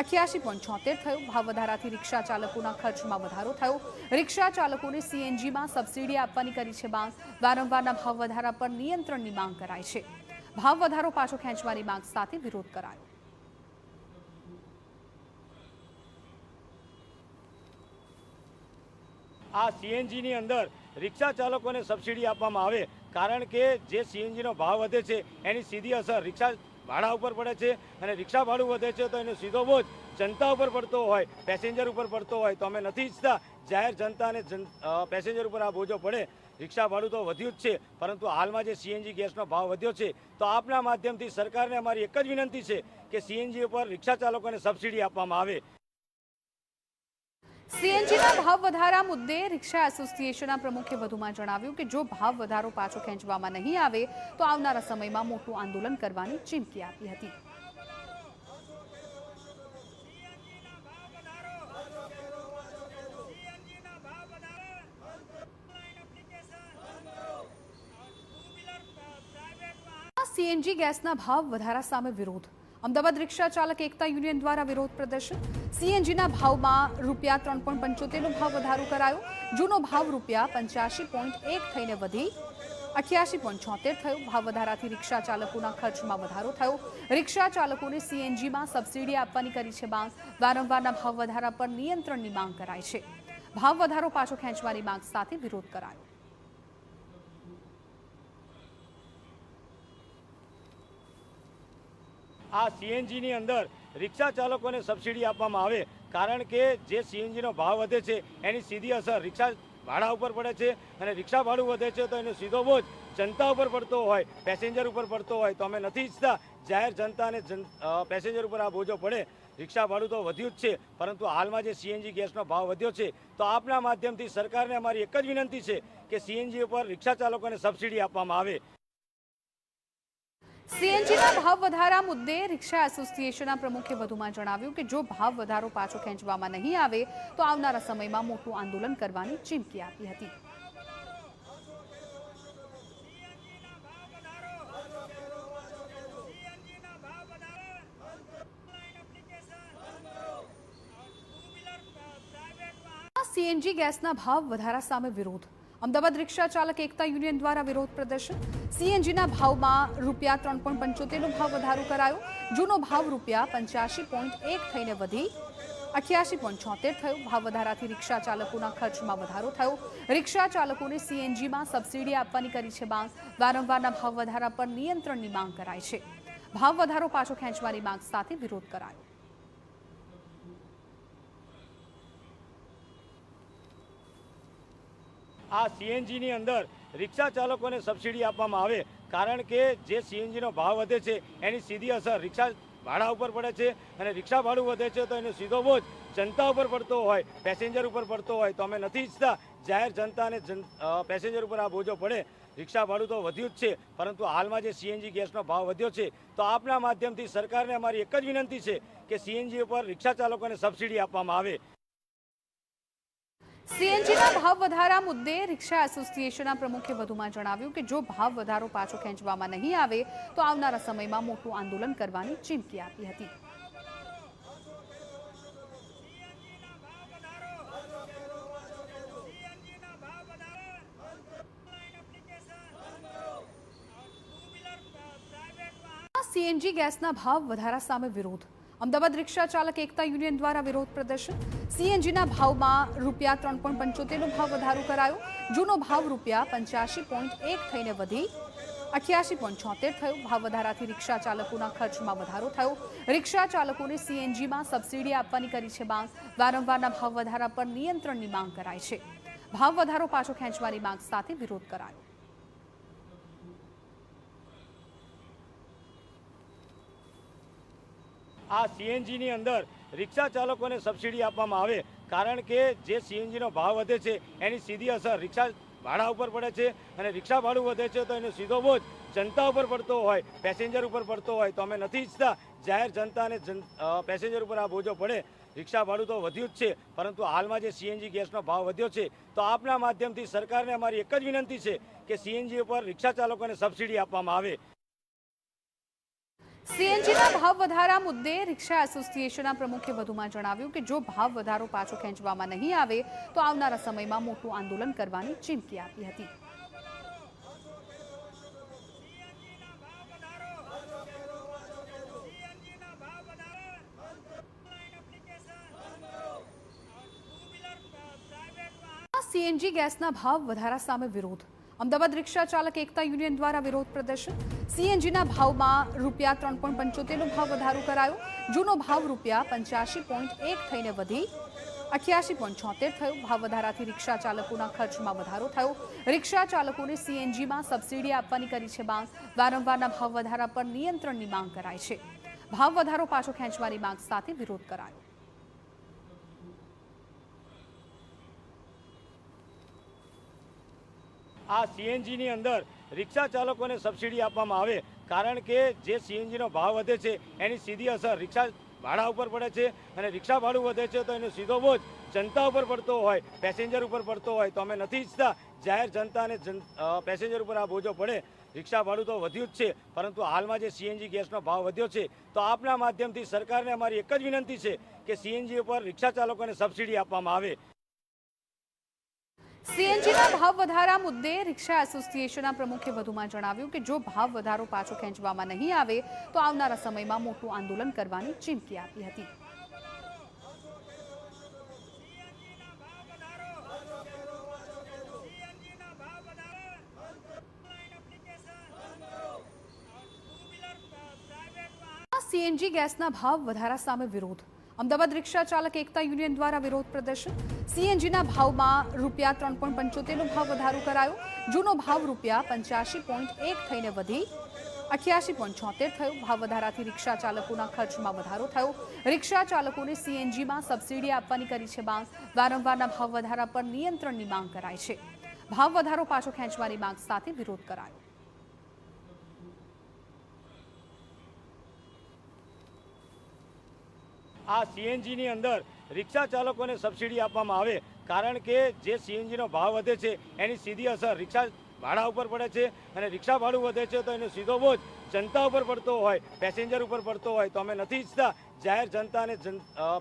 88.76 થયો ભાવ વધારાથી રિક્ષા ચાલકોના ખર્ચમાં વધારો થયો રિક્ષા ચાલકોને સીએનજીમાં સબસિડી આપવાની કરી છે માંગ વારંવારના ભાવ વધારા પર નિયંત્રણની માંગ કરાઈ છે ભાવ વધારો પાછો ખેંચવાની માંગ સાથે વિરોધ કરાયો આ સીએનજીની અંદર રિક્ષા ચાલકોને સબસિડી આપવામાં આવે કારણ કે જે સીએનજીનો ભાવ વધે છે એની સીધી અસર રિક્ષા ભાડા ઉપર પડે છે અને રિક્ષા ભાડું વધે છે તો એનો સીધો બોજ જનતા ઉપર પડતો હોય પેસેન્જર ઉપર પડતો હોય તો અમે નથી ઈચ્છતા જાહેર જનતા અને પેસેન્જર ઉપર આ બોજો પડે રિક્ષા ભાડું તો વધ્યું જ છે પરંતુ હાલમાં જે સીએનજી ગેસનો ભાવ વધ્યો છે તો આપના માધ્યમથી સરકારને અમારી એક જ વિનંતી છે કે સીએનજી ઉપર રિક્ષા ચાલકોને સબસિડી આપવામાં આવે સીએનજીના ભાવ વધારા મુદ્દે રિક્ષા એસોસિએશનના પ્રમુખે વધુમાં જણાવ્યું કે જો ભાવ વધારો પાછો ખેંચવામાં નહીં આવે તો આવનારા સમયમાં મોટું આંદોલન કરવાની ચીમકી આપી હતી સીએનજી ગેસના ભાવ વધારા સામે વિરોધ અમદાવાદ રિક્ષા ચાલક એકતા યુનિયન દ્વારા વિરોધ પ્રદર્શન સીએનજીના ભાવમાં ₹3.75નો ભાવ વધારો કરાયો જૂનો ભાવ ₹85.1 થઈને વધી 88.76 થયો ભાવ વધારાથી રિક્ષા ચાલકોના ખર્ચમાં વધારો થયો રિક્ષા ચાલકોને સીએનજીમાં સબસિડી આપવાની કરી છે માંગ વારંવારના ભાવ વધારા પર નિયંત્રણની માંગ કરાઈ છે ભાવ વધારો પાછો ખેંચવાની માંગ સાથે વિરોધ કરાયો આ સીએનજીની અંદર રિક્ષા ચાલકોને સબસિડી આપવામાં આવે કારણ કે જે સીએનજીનો ભાવ વધે છે એની સીધી અસર રિક્ષા ભાડા ઉપર પડે છે અને રિક્ષા ભાડું વધે છે તો એનો સીધો બોજ જનતા ઉપર પડતો હોય પેસેન્જર ઉપર પડતો હોય તો અમે નથી ઈચ્છતા જાહેર જનતા અને પેસેન્જર ઉપર આ બોજો પડે રિક્ષા ભાડું તો વધ્યું જ છે પરંતુ હાલમાં જે સીએનજી ગેસનો ભાવ વધ્યો છે તો આપના માધ્યમથી સરકારને અમારી એક જ વિનંતી છે કે સીએનજી ઉપર રિક્ષા ચાલકોને સબસિડી આપવામાં આવે સીએનજીના ભાવ વધારા મુદ્દે રિક્ષા એસોસિએશનના પ્રમુખે વધુમાં જણાવ્યું કે જો ભાવ વધારો પાછો ખેંચવામાં નહીં આવે તો આવનારા સમયમાં મોટું આંદોલન કરવાની ચીમકી આપી હતી સીએનજી ગેસના ભાવ વધારા સામે વિરોધ અમદાવાદ રિક્ષા ચાલક એકતા યુનિયન દ્વારા વિરોધ પ્રદર્શન સીએનજીના ભાવમાં ₹3.75નો ભાવ વધારો કરાયો જૂનો ભાવ ₹85.1 થઈને વધી 88.76 થયો ભાવ વધારાથી રિક્ષા ચાલકોના ખર્ચમાં વધારો થયો રિક્ષા ચાલકોને સીએનજીમાં સબસિડી આપવાની કરી છે માંગ વારંવારના ભાવ વધારા પર નિયંત્રણની માંગ કરાઈ છે ભાવ વધારો પાછો ખેંચવાની માંગ સાથે વિરોધ કરાયો આ સીએનજીની અંદર રિક્ષા ચાલકોને સબસિડી આપવામાં આવે કારણ કે જે સીએનજીનો ભાવ વધે છે એની સીધી અસર રિક્ષા ભાડા ઉપર પડે છે અને રિક્ષા ભાડું વધે છે તો એનો સીધો બોજ જનતા ઉપર પડતો હોય પેસેન્જર ઉપર પડતો હોય તો અમે નથી ઈચ્છતા જાહેર જનતા અને પેસેન્જર ઉપર આ બોજો પડે રિક્ષા ભાડું તો વધ્યું જ છે પરંતુ હાલમાં જે સીએનજી ગેસનો ભાવ વધ્યો છે તો આપના માધ્યમથી સરકારને અમારી એક જ વિનંતી છે કે સીએનજી ઉપર રિક્ષા ચાલકોને સબસિડી આપવામાં આવે સીએનજીના ભાવ વધારા મુદ્દે રિક્ષા એસોસિએશનના પ્રમુખે વધુમાં જણાવ્યું કે જો ભાવ વધારો પાછો ખેંચવામાં નહીં આવે તો આવનારા સમયમાં મોટું આંદોલન કરવાની ચીમકી આપી હતી સીએનજી ગેસના ભાવ વધારા સામે વિરોધ અમદાવાદ રિક્ષા ચાલક એકતા યુનિયન દ્વારા વિરોધ પ્રદર્શન સીએનજીના ભાવમાં ₹3.75નો ભાવ વધારો કરાયો જૂનો ભાવ ₹85.1 થઈને વધી 88.76 થયો ભાવ વધારાથી રિક્ષા ચાલકોના ખર્ચમાં વધારો થયો રિક્ષા ચાલકોને સીએનજીમાં સબસિડી આપવાની કરી છે માંગ વારંવારના ભાવ વધારા પર નિયંત્રણની માંગ કરાઈ છે ભાવ વધારો પાછો ખેંચવાની માંગ સાથે વિરોધ કરાયો આ સીએનજીની અંદર રિક્ષા ચાલકોને સબસિડી આપવામાં આવે કારણ કે જે સીએનજીનો ભાવ વધે છે એની સીધી અસર રિક્ષા ભાડા ઉપર પડે છે અને રિક્ષા ભાડું વધે છે તો એનો સીધો બોજ જનતા ઉપર પડતો હોય પેસેન્જર ઉપર પડતો હોય તો અમે નથી ઈચ્છતા જાહેર જનતા અને પેસેન્જર ઉપર આ બોજો પડે રિક્ષા ભાડું તો વધ્યું જ છે, પરંતુ હાલમાં જે સીએનજી ગેસનો ભાવ વધ્યો છે, તો આપના માધ્યમથી સરકારને અમારી એક જ વિનંતી છે કે સીએનજી ઉપર રિક્ષા ચાલકોને સબસિડી આપવામાં આવે। સીએનજીના ભાવ વધારા મુદ્દે રિક્ષા એસોસિએશનના પ્રમુખે વધુમાં જણાવ્યું કે જો ભાવ વધારો પાછો ખેંચવામાં નહીં આવે તો આવનારા સમયમાં મોટું આંદોલન કરવાની ચીમકી આપી હતી। સીએનજી ગેસના ભાવ વધારા સામે વિરોધ। અમદાવાદ રિક્ષા ચાલક એકતા યુનિયન દ્વારા વિરોધ પ્રદર્શન। સીએનજીના ભાવમાં ₹3.75નો ભાવ વધારો કરાયો। જૂનો ભાવ ₹85.1 થઈને વધી 88.76 થયો। ભાવ વધારાથી રિક્ષા ચાલકોના ખર્ચમાં વધારો થયો। રિક્ષા ચાલકોને સીએનજીમાં સબસિડી આપવાની કરી છે માંગ। વારંવારના ભાવ વધારા પર નિયંત્રણની માંગ કરાઈ છે। ભાવ વધારો પાછો ખેંચવાની માંગ સાથે વિરોધ કરાયો। આ સીએનજીની અંદર રિક્ષા ચાલકોને સબસિડી આપવામાં આવે, કારણ કે જે સીએનજીનો ભાવ વધે છે એની સીધી અસર રિક્ષા ભાડા ઉપર પડે છે, અને રિક્ષા ભાડું વધે છે તો એનો સીધો બોજ જનતા ઉપર પડતો હોય, પેસેન્જર ઉપર પડતો હોય, તો અમે નથી ઈચ્છતા જાહેર જનતા અને પેસેન્જર ઉપર આ બોજો પડે। રિક્ષા ભાડું તો વધ્યું જ છે, પરંતુ હાલમાં જે સીએનજી ગેસનો ભાવ વધ્યો છે, તો આપના માધ્યમથી સરકારને અમારી એક જ વિનંતી છે કે સીએનજી ઉપર રિક્ષા ચાલકોને સબસિડી આપવામાં આવે। સીએનજીના ભાવ વધારા મુદ્દે રિક્ષા એસોસિએશનના પ્રમુખે વધુમાં જણાવ્યું કે જો ભાવ વધારો પાછો ખેંચવામાં નહીં આવે તો આવનારા સમયમાં મોટું આંદોલન કરવાની ચીમકી આપી હતી। સીએનજી ગેસના ભાવ વધારા સામે વિરોધ। અમદાવાદ રિક્ષા ચાલક એકતા યુનિયન દ્વારા વિરોધ પ્રદર્શન। સીએનજીના ભાવમાં ₹3.75નો ભાવ વધારો કરાયો। જૂનો ભાવ ₹85.1 થઈને વધી 88.76 થયો। ભાવ વધારાથી રિક્ષા ચાલકોના ખર્ચમાં વધારો થયો। રિક્ષા ચાલકોને સીએનજીમાં સબસિડી આપવાની કરી છે માંગ। વારંવારના ભાવ વધારા પર નિયંત્રણની માંગ કરાઈ છે। ભાવ વધારો પાછો ખેંચવાની માંગ સાથે વિરોધ કરાયો। આ સીએનજીની અંદર રિક્ષા ચાલકોને સબસિડી આપવામાં આવે, કારણ કે જે સીએનજીનો ભાવ વધે છે એની સીધી અસર રિક્ષા ભાડા ઉપર પડે છે, અને રિક્ષા ભાડું વધે છે તો એનો સીધો બોજ જનતા ઉપર પડતો હોય, પેસેન્જર ઉપર પડતો હોય, તો અમે નથી ઈચ્છતા જાહેર જનતા અને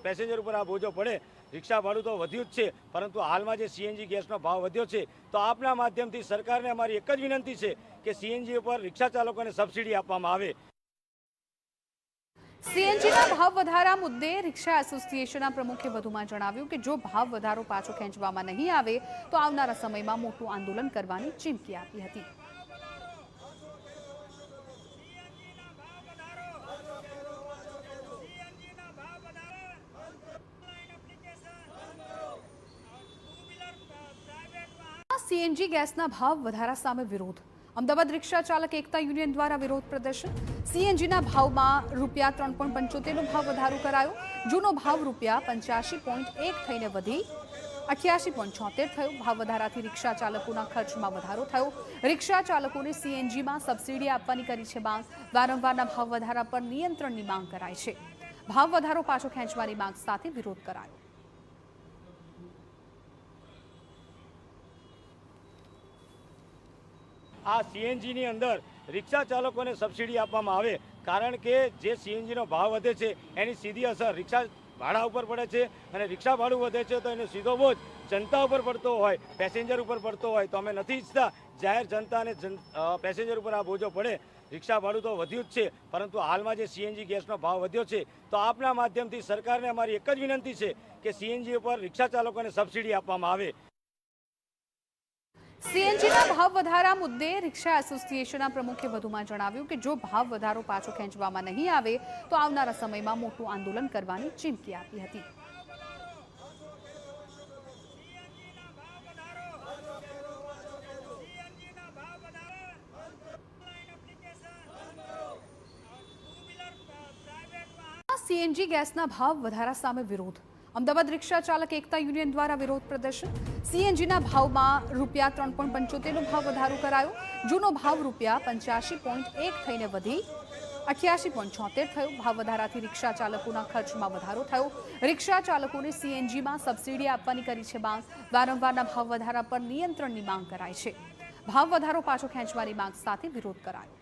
પેસેન્જર ઉપર આ બોજો પડે। રિક્ષા ભાડું તો વધ્યું જ છે, પરંતુ હાલમાં જે સીએનજી ગેસનો ભાવ વધ્યો છે, તો આપના માધ્યમથી સરકારને અમારી એક જ વિનંતી છે કે સીએનજી ઉપર રિક્ષા ચાલકોને સબસિડી આપવામાં આવે। સીએનજીના ભાવ વધારા મુદ્દે રિક્ષા એસોસિએશનના પ્રમુખે વધુમાં જણાવ્યું કે જો ભાવ વધારો પાછો ખેંચવામાં નહીં આવે તો આવનારા સમયમાં મોટું આંદોલન કરવાની ચીમકી આપી હતી। સીએનજી ગેસના ભાવ વધારા સામે વિરોધ। અમદાવાદ રિક્ષા ચાલક એકતા યુનિયન દ્વારા વિરોધ પ્રદર્શન। સીએનજીના ભાવમાં ₹3.75નો ભાવ વધારો કરાયો। જૂનો ભાવ ₹85.1 થઈને વધી 88.76 થયો। ભાવ વધારાથી રિક્ષા ચાલકોના ખર્ચમાં વધારો થયો। રિક્ષા ચાલકોને સીએનજીમાં સબસિડી આપવાની કરી છે માંગ। વારંવારના ભાવ વધારા પર નિયંત્રણની માંગ કરાઈ છે। ભાવ વધારો પાછો ખેંચવાની માંગ સાથે વિરોધ કરાયો। આ સીએનજીની અંદર રિક્ષા ચાલકોને સબસિડી આપવામાં આવે, કારણ કે જે સીએનજીનો ભાવ વધે છે એની સીધી અસર રિક્ષા ભાડા ઉપર પડે છે, અને રિક્ષા ભાડું વધે છે તો એનો સીધો બોજ જનતા ઉપર પડતો હોય, પેસેન્જર ઉપર પડતો હોય, તો અમે નથી ઈચ્છતા જાહેર જનતા અને પેસેન્જર ઉપર આ બોજો પડે। રિક્ષા ભાડું તો વધ્યું જ છે, પરંતુ હાલમાં જે સીએનજી ગેસનો ભાવ વધ્યો છે, તો આપના માધ્યમથી સરકારને અમારી એક જ વિનંતી છે કે સીએનજી ઉપર રિક્ષા ચાલકોને સબસિડી આપવામાં આવે। સીએનજીના ભાવ વધારા મુદ્દે રિક્ષા એસોસિએશનના પ્રમુખે વધુમાં જણાવ્યું કે જો ભાવ વધારો પાછો ખેંચવામાં નહીં આવે તો આવનારા સમયમાં મોટું આંદોલન કરવાની ચીમકી આપી હતી। સીએનજી ગેસના ભાવ વધારા સામે વિરોધ। અમદાવાદ રિક્ષા ચાલક એકતા યુનિયન દ્વારા વિરોધ પ્રદર્શન। સીએનજીના ભાવમાં ₹3.75નો ભાવ વધારો કરાયો। જૂનો ભાવ ₹85.1 થઈને વધી 88.76 થયો। ભાવ વધારાથી રિક્ષા ચાલકોના ખર્ચમાં વધારો થયો। રિક્ષા ચાલકોને સીએનજીમાં સબસિડી આપવાની કરી છે માંગ। વારંવારના ભાવ વધારા પર નિયંત્રણની માંગ કરાઈ છે। ભાવ વધારો પાછો ખેંચવાની માંગ સાથે વિરોધ કરાયો।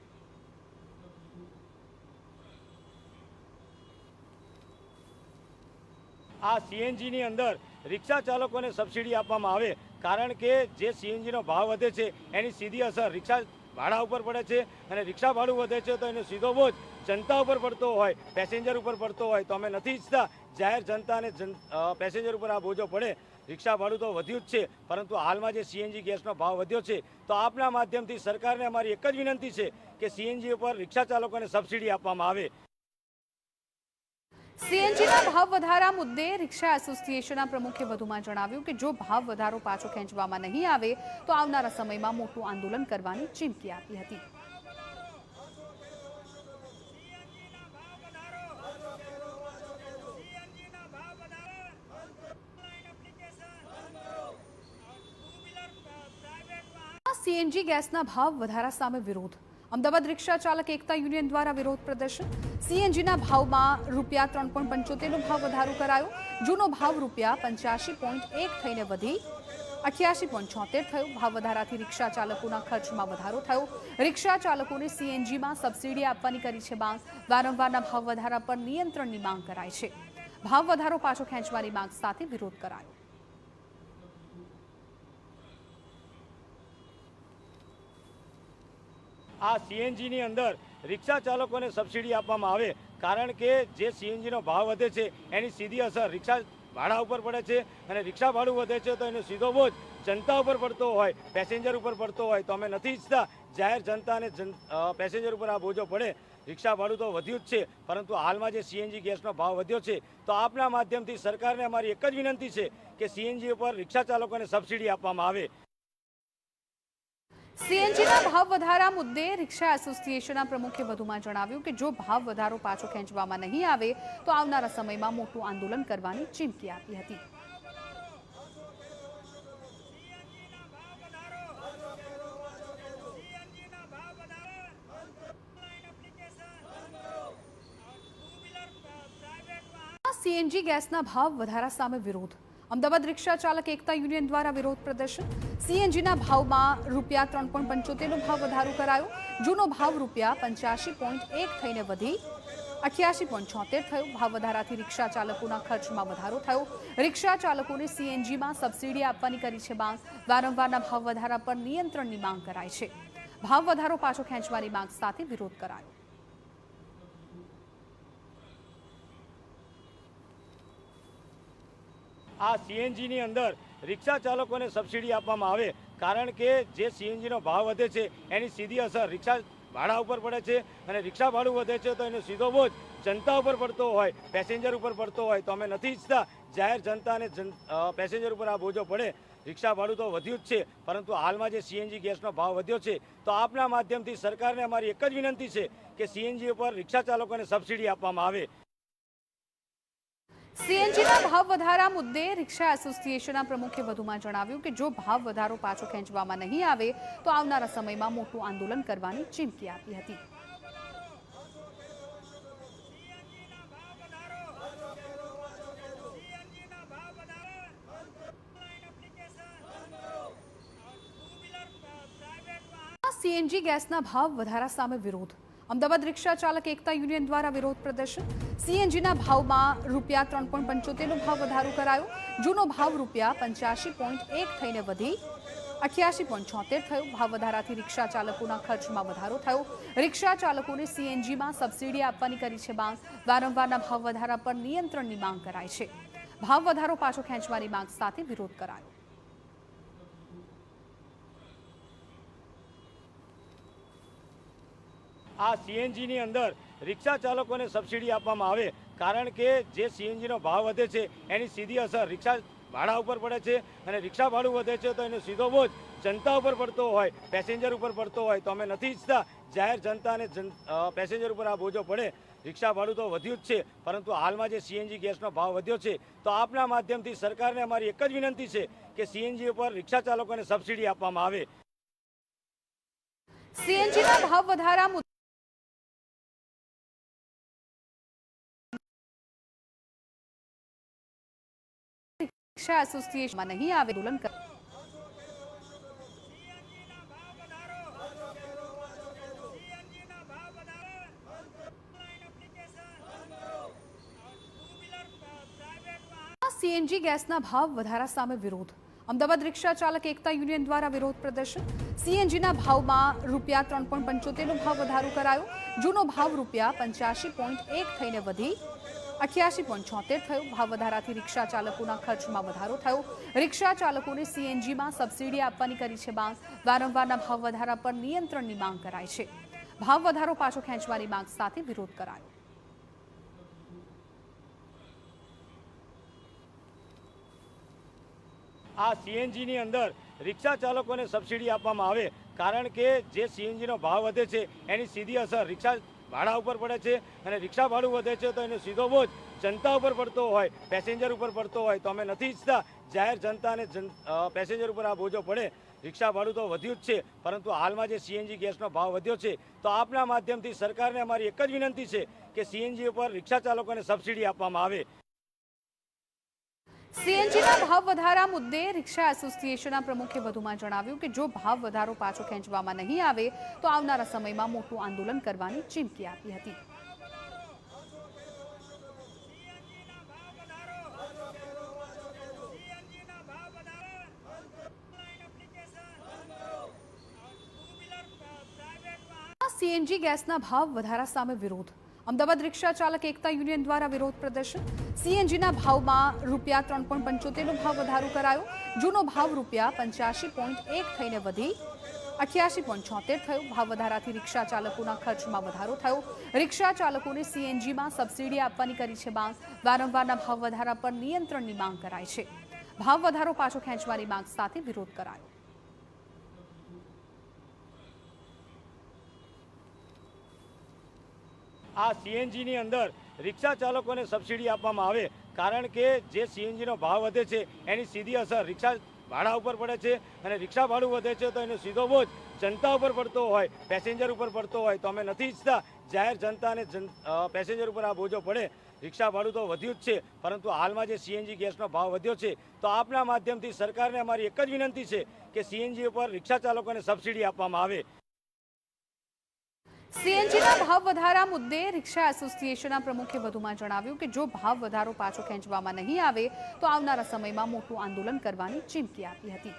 આ સીએનજીની અંદર રિક્ષા ચાલકોને સબસિડી આપવામાં આવે, કારણ કે જે સીએનજીનો ભાવ વધે છે એની સીધી અસર રિક્ષા ભાડા ઉપર પડે છે, અને રિક્ષા ભાડું વધે છે તો એનો સીધો બોજ જનતા ઉપર પડતો હોય, પેસેન્જર ઉપર પડતો હોય। તો અમે નથી ઈચ્છતા જાહેર જનતા અને પેસેન્જર ઉપર આ બોજો પડે। રિક્ષા ભાડું તો વધ્યું જ છે, પરંતુ હાલમાં જે સીએનજી ગેસનો ભાવ વધ્યો છે, તો આપના માધ્યમથી સરકારને અમારી એક જ વિનંતી છે કે સીએનજી ઉપર રિક્ષા ચાલકોને સબસિડી આપવામાં આવે। સીએનજીના ભાવ વધારા મુદ્દે રિક્ષા એસોસિએશનના પ્રમુખે વધુમાં જણાવ્યું કે જો ભાવ વધારો પાછો ખેંચવામાં નહીં આવે તો આવનારા સમયમાં મોટું આંદોલન કરવાની ચીમકી આપી હતી। સીએનજી ગેસના ભાવ વધારા સામે વિરોધ। અમદાવાદ રિક્ષા ચાલક એકતા યુનિયન દ્વારા વિરોધ પ્રદર્શન। સીએનજીના ભાવમાં ₹3.75નો ભાવ વધારો કરાયો। જૂનો ભાવ ₹85.1 થઈને વધી 88.76 થયો। ભાવ વધારાથી રિક્ષા ચાલકોના ખર્ચમાં વધારો થયો। રિક્ષા ચાલકોને સીએનજીમાં સબસિડી આપવાની કરી છે માંગ। વારંવારના ભાવ વધારા પર નિયંત્રણની માંગ કરાઈ છે। ભાવ વધારો પાછો ખેંચવાની માંગ સાથે વિરોધ કરાયો। આ સીએનજીની અંદર રિક્ષા ચાલકોને સબસિડી આપવામાં આવે, કારણ કે જે સીએનજીનો ભાવ વધે છે એની સીધી અસર રિક્ષા ભાડા ઉપર પડે છે, અને રિક્ષા ભાડું વધે છે તો એનો સીધો બોજ જનતા ઉપર પડતો હોય, પેસેન્જર ઉપર પડતો હોય। તો અમે નથી ઈચ્છતા જાહેર જનતા અને પેસેન્જર ઉપર આ બોજો પડે। રિક્ષા ભાડું તો વધ્યું જ છે, પરંતુ હાલમાં જે સીએનજી ગેસનો ભાવ વધ્યો છે, તો આપના માધ્યમથી સરકારને અમારી એક જ વિનંતી છે કે સીએનજી ઉપર રિક્ષા ચાલકોને સબસિડી આપવામાં આવે। સીએનજીના ભાવ વધારા મુદ્દે રિક્ષા એસોસિએશનના પ્રમુખે વધુમાં જણાવ્યું કે જો ભાવ વધારો પાછો ખેંચવામાં નહીં આવે તો આવનારા સમયમાં મોટું આંદોલન કરવાની ચીમકી આપી હતી। સીએનજી ગેસના ભાવ વધારા સામે વિરોધ। અમદાવાદ રિક્ષા ચાલક એકતા યુનિયન દ્વારા વિરોધ પ્રદર્શન। સીએનજીના ભાવમાં ₹3.75નો ભાવ વધારો કરાયો। જૂનો ભાવ ₹85.1 થઈને વધી 88.76 થયો। ભાવ વધારાથી રિક્ષા ચાલકોના ખર્ચમાં વધારો થયો। રિક્ષા ચાલકોને સીએનજીમાં સબસિડી આપવાની કરી છે માંગ। વારંવારના ભાવ વધારા પર નિયંત્રણની માંગ કરાઈ છે। ભાવ વધારો પાછો ખેંચવાની માંગ સાથે વિરોધ કરાયો। આ સીએનજીની અંદર રિક્ષા ચાલકોને સબસિડી આપવામાં આવે, કારણ કે જે સીએનજીનો ભાવ વધે છે એની સીધી અસર રિક્ષા ભાડા ઉપર પડે છે, અને રિક્ષા ભાડું વધે છે તો એનો સીધો બોજ જનતા ઉપર પડતો હોય, પેસેન્જર ઉપર પડતો હોય। તો અમે નથી ઈચ્છતા જાહેર જનતા અને પેસેન્જર ઉપર આ બોજો પડે। રિક્ષા ભાડું તો વધ્યું જ છે, પરંતુ હાલમાં જે સીએનજી ગેસનો ભાવ વધ્યો છે, તો આપના માધ્યમથી સરકારને અમારી એક જ વિનંતી છે કે સીએનજી ઉપર રિક્ષા ચાલકોને સબસિડી આપવામાં આવે। સીએનજીના ભાવ વધારા મુદ્દે રિક્ષા એસોસિએશનના પ્રમુખે વધુમાં જણાવ્યું કે જો ભાવ વધારો પાછો ખેંચવામાં નહીં આવે તો આવનારા સમયમાં મોટું આંદોલન કરવાની ચીમકી આપી હતી। સીએનજી ગેસના ભાવ વધારા સામે વિરોધ। અમદાવાદ રિક્ષા ચાલક એકતા યુનિયન દ્વારા વિરોધ પ્રદર્શન। સીએનજીના ભાવમાં ₹3.75નો ભાવ વધારો કરાયો। જૂનો ભાવ ₹85.1 થઈને વધી 88.76 થયો। ભાવ વધારાથી રિક્ષા ચાલકોના ખર્ચમાં વધારો થયો। રિક્ષા ચાલકોને સીએનજીમાં સબસિડી આપવાની કરી છે માંગ। વારંવારના ભાવ વધારા પર નિયંત્રણની માંગ કરાઈ છે। ભાવ વધારો પાછો ખેંચવાની માંગ સાથે વિરોધ કરાયો। આ સીએનજીની અંદર રિક્ષા ચાલકોને સબસિડી આપવામાં આવે, કારણ કે જે સીએનજીનો ભાવ વધે છે એની સીધી અસર રિક્ષા ભાડા ઉપર પડે છે, અને રિક્ષા ભાડું વધે છે તો એનો સીધો બોજ જનતા ઉપર પડતો હોય, પેસેન્જર ઉપર પડતો હોય। તો અમે નથી ઈચ્છતા જાહેર જનતા અને પેસેન્જર ઉપર આ બોજો પડે। રિક્ષા ભાડું તો વધ્યું જ છે, પરંતુ હાલમાં જે સીએનજી ગેસનો ભાવ વધ્યો છે, તો આપના માધ્યમથી સરકારને અમારી એક જ વિનંતી છે કે સીએનજી ઉપર રિક્ષા ચાલકોને સબસિડી આપવામાં આવે। સીએનજીના ભાવ વધારા રિક્ષા એસોસિએશનમાં નહીં આવે આંદોલન સીએનજી ગેસના ભાવ વધારા સામે વિરોધ અમદાવાદ રિક્ષા ચાલક એકતા યુનિયન દ્વારા વિરોધ પ્રદર્શન સીએનજીના ભાવમાં ₹3.75નો ભાવ વધારો કરાયો જૂનો ભાવ ₹85.1 થઈને વધી 88.76 થયો ભાવ વધારાથી રિક્ષા ચાલકોના ખર્ચમાં વધારો થયો રિક્ષા ચાલકોને સીએનજીમાં સબસિડી આપવાની કરી છે માંગ વારંવારના ભાવ વધારા પર નિયંત્રણની માંગ કરાઈ છે ભાવ વધારો પાછો ખેંચવાની માંગ સાથે વિરોધ કરાયો આ સીએનજીની અંદર રિક્ષા ચાલકોને સબસિડી આપવામાં આવે કારણ કે જે સીએનજીનો ભાવ વધે છે એની સીધી અસર રિક્ષા ભાડા ઉપર પડે છે અને રિક્ષા ભાડું વધે છે તો એનો સીધો બોજ જનતા ઉપર પડતો હોય પેસેન્જર ઉપર પડતો હોય તો અમે નથી ઈચ્છતા જાહેર જનતા અને પેસેન્જર ઉપર આ બોજો પડે રિક્ષા ભાડું તો વધ્યું જ છે પરંતુ હાલમાં જે સીએનજી ગેસનો ભાવ વધ્યો છે તો આપના માધ્યમથી સરકારને અમારી એક જ વિનંતી છે કે સીએનજી ઉપર રિક્ષા ચાલકોને સબસિડી આપવામાં આવે સીએનજીના ભાવ વધારા મુદ્દે રિક્ષા એસોસિએશનના પ્રમુખે વધુમાં જણાવ્યું કે જો ભાવ વધારો પાછો ખેંચવામાં નહીં આવે તો આવનારા સમયમાં મોટું આંદોલન કરવાની ચીમકી આપી હતી સીએનજી ગેસના ભાવ વધારા સામે વિરોધ અમદાવાદ રિક્ષા ચાલક એકતા યુનિયન દ્વારા વિરોધ પ્રદર્શન સીએનજીના ભાવમાં ₹3.75નો ભાવ વધારો કરાયો જૂનો ભાવ ₹85.1 થઈને વધી 88.76 થયો ભાવ વધારાથી રિક્ષા ચાલકોના ખર્ચમાં વધારો થયો રિક્ષા ચાલકોને સીએનજીમાં સબસિડી આપવાની કરી છે માંગ વારંવારના ભાવ વધારા પર નિયંત્રણની માંગ કરાઈ છે ભાવ વધારો પાછો ખેંચવાની માંગ સાથે વિરોધ કરાયો આ સીએનજીની અંદર રિક્ષા ચાલકોને સબસિડી આપવામાં આવે કારણ કે જે સીએનજીનો ભાવ વધે છે એની સીધી અસર રિક્ષા ભાડા ઉપર પડે છે અને રિક્ષા ભાડું વધે છે તો એનો સીધો બોજ જનતા ઉપર પડતો હોય પેસેન્જર ઉપર પડતો હોય તો અમે નથી ઈચ્છતા જાહેર જનતા અને પેસેન્જર ઉપર આ બોજો પડે રિક્ષા ભાડું તો વધ્યું જ છે પરંતુ હાલમાં જે સીએનજી ગેસનો ભાવ વધ્યો છે તો આપના માધ્યમથી સરકારને અમારી એક જ વિનંતી છે કે સીએનજી ઉપર રિક્ષા ચાલકોને સબસિડી આપવામાં આવે સીએનજીના ભાવ વધારા મુદ્દે રિક્ષા એસોસિએશનના પ્રમુખે વધુમાં જણાવ્યું કે જો ભાવ વધારો પાછો ખેંચવામાં નહીં આવે તો આવનારા સમયમાં મોટું આંદોલન કરવાની ચીમકી આપી હતી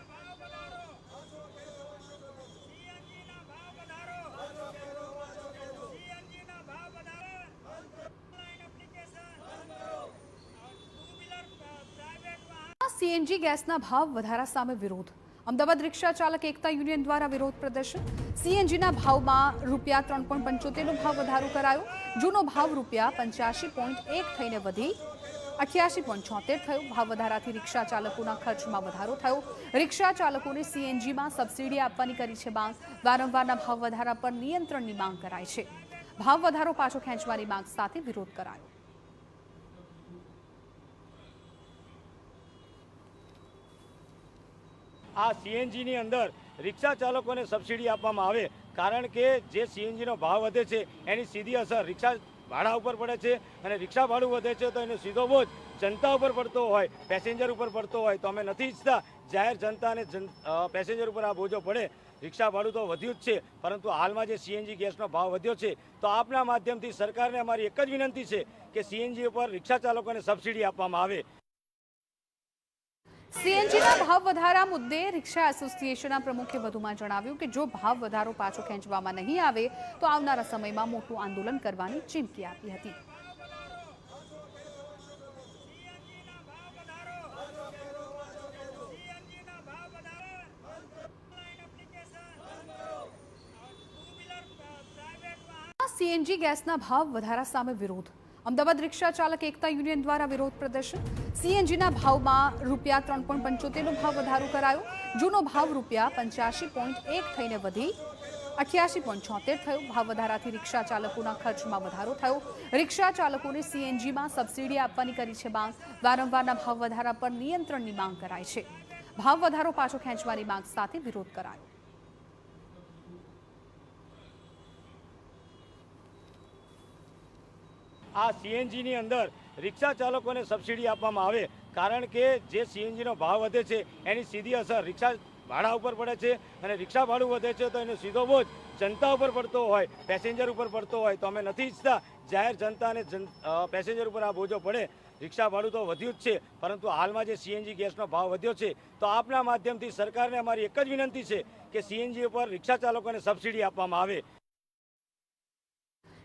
સીએનજી ગેસના ભાવ વધારા સામે વિરોધ અમદાવાદ રિક્ષા ચાલક એકતા યુનિયન દ્વારા વિરોધ પ્રદર્શન સીએનજીના ભાવમાં ₹3.75નો ભાવ વધારો કરાયો જૂનો ભાવ ₹85.1 થઈને વધી 88.76 થયો ભાવ વધારાથી રિક્ષા ચાલકોના ખર્ચમાં વધારો થયો રિક્ષા ચાલકોને સીએનજીમાં સબસિડી આપવાની કરી છે માંગ વારંવારના ભાવ વધારા પર નિયંત્રણની માંગ કરાઈ છે ભાવ વધારો પાછો ખેંચવાની માંગ સાથે વિરોધ કરાયો આ સીએનજીની અંદર રિક્ષા ચાલકોને સબસિડી આપવામાં આવે કારણ કે જે સીએનજીનો ભાવ વધે છે એની સીધી અસર રિક્ષા ભાડા ઉપર પડે છે અને રિક્ષા ભાડું વધે છે તો એનો સીધો બોજ જનતા ઉપર પડતો હોય પેસેન્જર ઉપર પડતો હોય તો અમે નથી ઈચ્છતા જાહેર જનતા અને પેસેન્જર ઉપર આ બોજો પડે રિક્ષા ભાડું તો વધ્યું જ છે પરંતુ હાલમાં જે સીએનજી ગેસનો ભાવ વધ્યો છે તો આપના માધ્યમથી સરકારને અમારી એક જ વિનંતી છે કે સીએનજી ઉપર રિક્ષા ચાલકોને સબસિડી આપવામાં આવે સીએનજીના ભાવ વધારા મુદ્દે રિક્ષા એસોસિએશનના પ્રમુખે વધુમાં જણાવ્યું કે જો ભાવ વધારો પાછો ખેંચવામાં નહીં આવે તો આવનારા સમયમાં મોટું આંદોલન કરવાની ચીમકી આપી હતી સીએનજી ગેસના ભાવ વધારા સામે વિરોધ અમદાવાદ રિક્ષા ચાલક એકતા યુનિયન દ્વારા વિરોધ પ્રદર્શન સીએનજીના ભાવમાં ₹3.75નો ભાવ વધારો કરાયો જૂનો ભાવ ₹85.1 થઈને વધી 88.76 થયો ભાવ વધારાથી રિક્ષા ચાલકોના ખર્ચમાં વધારો થયો રિક્ષા ચાલકોને સીએનજીમાં સબસિડી આપવાની કરી છે માંગ વારંવારના ભાવ વધારા પર નિયંત્રણની માંગ કરાઈ છે ભાવ વધારો પાછો ખેંચવાની માંગ સાથે વિરોધ કરાયો આ સીએનજીની અંદર રિક્ષા ચાલકોને સબસિડી આપવામાં આવે કારણ કે જે સીએનજીનો ભાવ વધે છે એની સીધી અસર રિક્ષા ભાડા ઉપર પડે છે અને રિક્ષા ભાડું વધે છે તો એનો સીધો બોજ જનતા ઉપર પડતો હોય, પેસેન્જર ઉપર પડતો હોય તો અમે નથી ઈચ્છતા જાહેર જનતા અને પેસેન્જર ઉપર આ બોજો પડે। રિક્ષા ભાડું તો વધ્યું જ છે, પરંતુ હાલમાં જે સીએનજી ગેસનો ભાવ વધ્યો છે તો આપના માધ્યમથી સરકારને અમારી એક જ વિનંતી છે કે સીએનજી ઉપર રિક્ષા ચાલકોને સબસિડી આપવામાં આવે।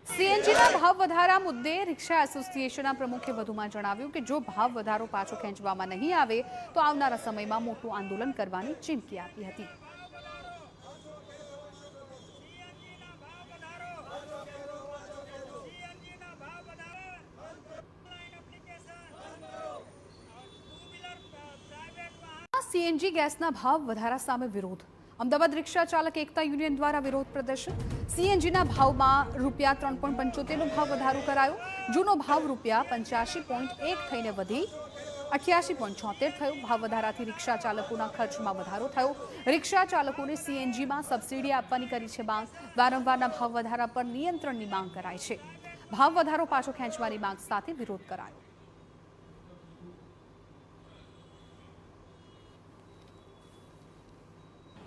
સીએનજીના ભાવ વધારા મુદ્દે રિક્ષા એસોસિએશનના પ્રમુખે વધુમાં જણાવ્યું કે જો ભાવ વધારો પાછો ખેંચવામાં નહીં આવે તો આવનારા સમયમાં મોટું આંદોલન કરવાની ચીમકી આપી હતી। સીએનજી ગેસના ભાવ વધારા સામે વિરોધ। અમદાવાદ રિક્ષા ચાલક એકતા યુનિયન દ્વારા વિરોધ પ્રદર્શન। સીએનજીના ભાવમાં ₹3.75નો ભાવ વધારો કરાયો। જૂનો ભાવ ₹85.1 થઈને વધી 88.76 થયો। ભાવ વધારાથી રિક્ષા ચાલકોના ખર્ચમાં વધારો થયો। રિક્ષા ચાલકોને સીએનજીમાં સબસિડી આપવાની કરી છે માંગ। વારંવારના ભાવ વધારા પર નિયંત્રણની માંગ કરાઈ છે। ભાવ વધારો પાછો ખેંચવાની માંગ સાથે વિરોધ કરાયો।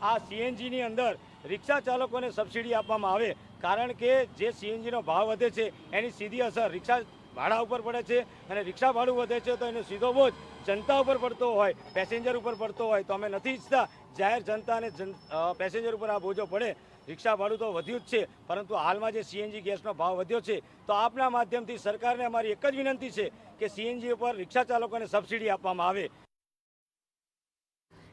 આ સીએનજીની અંદર રિક્ષા ચાલકોને સબસિડી આપવામાં આવે, કારણ કે જે સીએનજીનો ભાવ વધે છે એની સીધી અસર રિક્ષા ભાડા ઉપર પડે છે અને રિક્ષા ભાડું વધે છે તો એનો સીધો બોજ જનતા ઉપર પડતો હોય, પેસેન્જર ઉપર પડતો હોય તો અમે નથી ઈચ્છતા જાહેર જનતા અને પેસેન્જર ઉપર આ બોજો પડે। રિક્ષા ભાડું તો વધ્યું જ છે, પરંતુ હાલમાં જે સીએનજી ગેસનો ભાવ વધ્યો છે તો આપના માધ્યમથી સરકારને અમારી એક જ વિનંતી છે કે સીએનજી ઉપર રિક્ષા ચાલકોને સબસિડી આપવામાં આવે।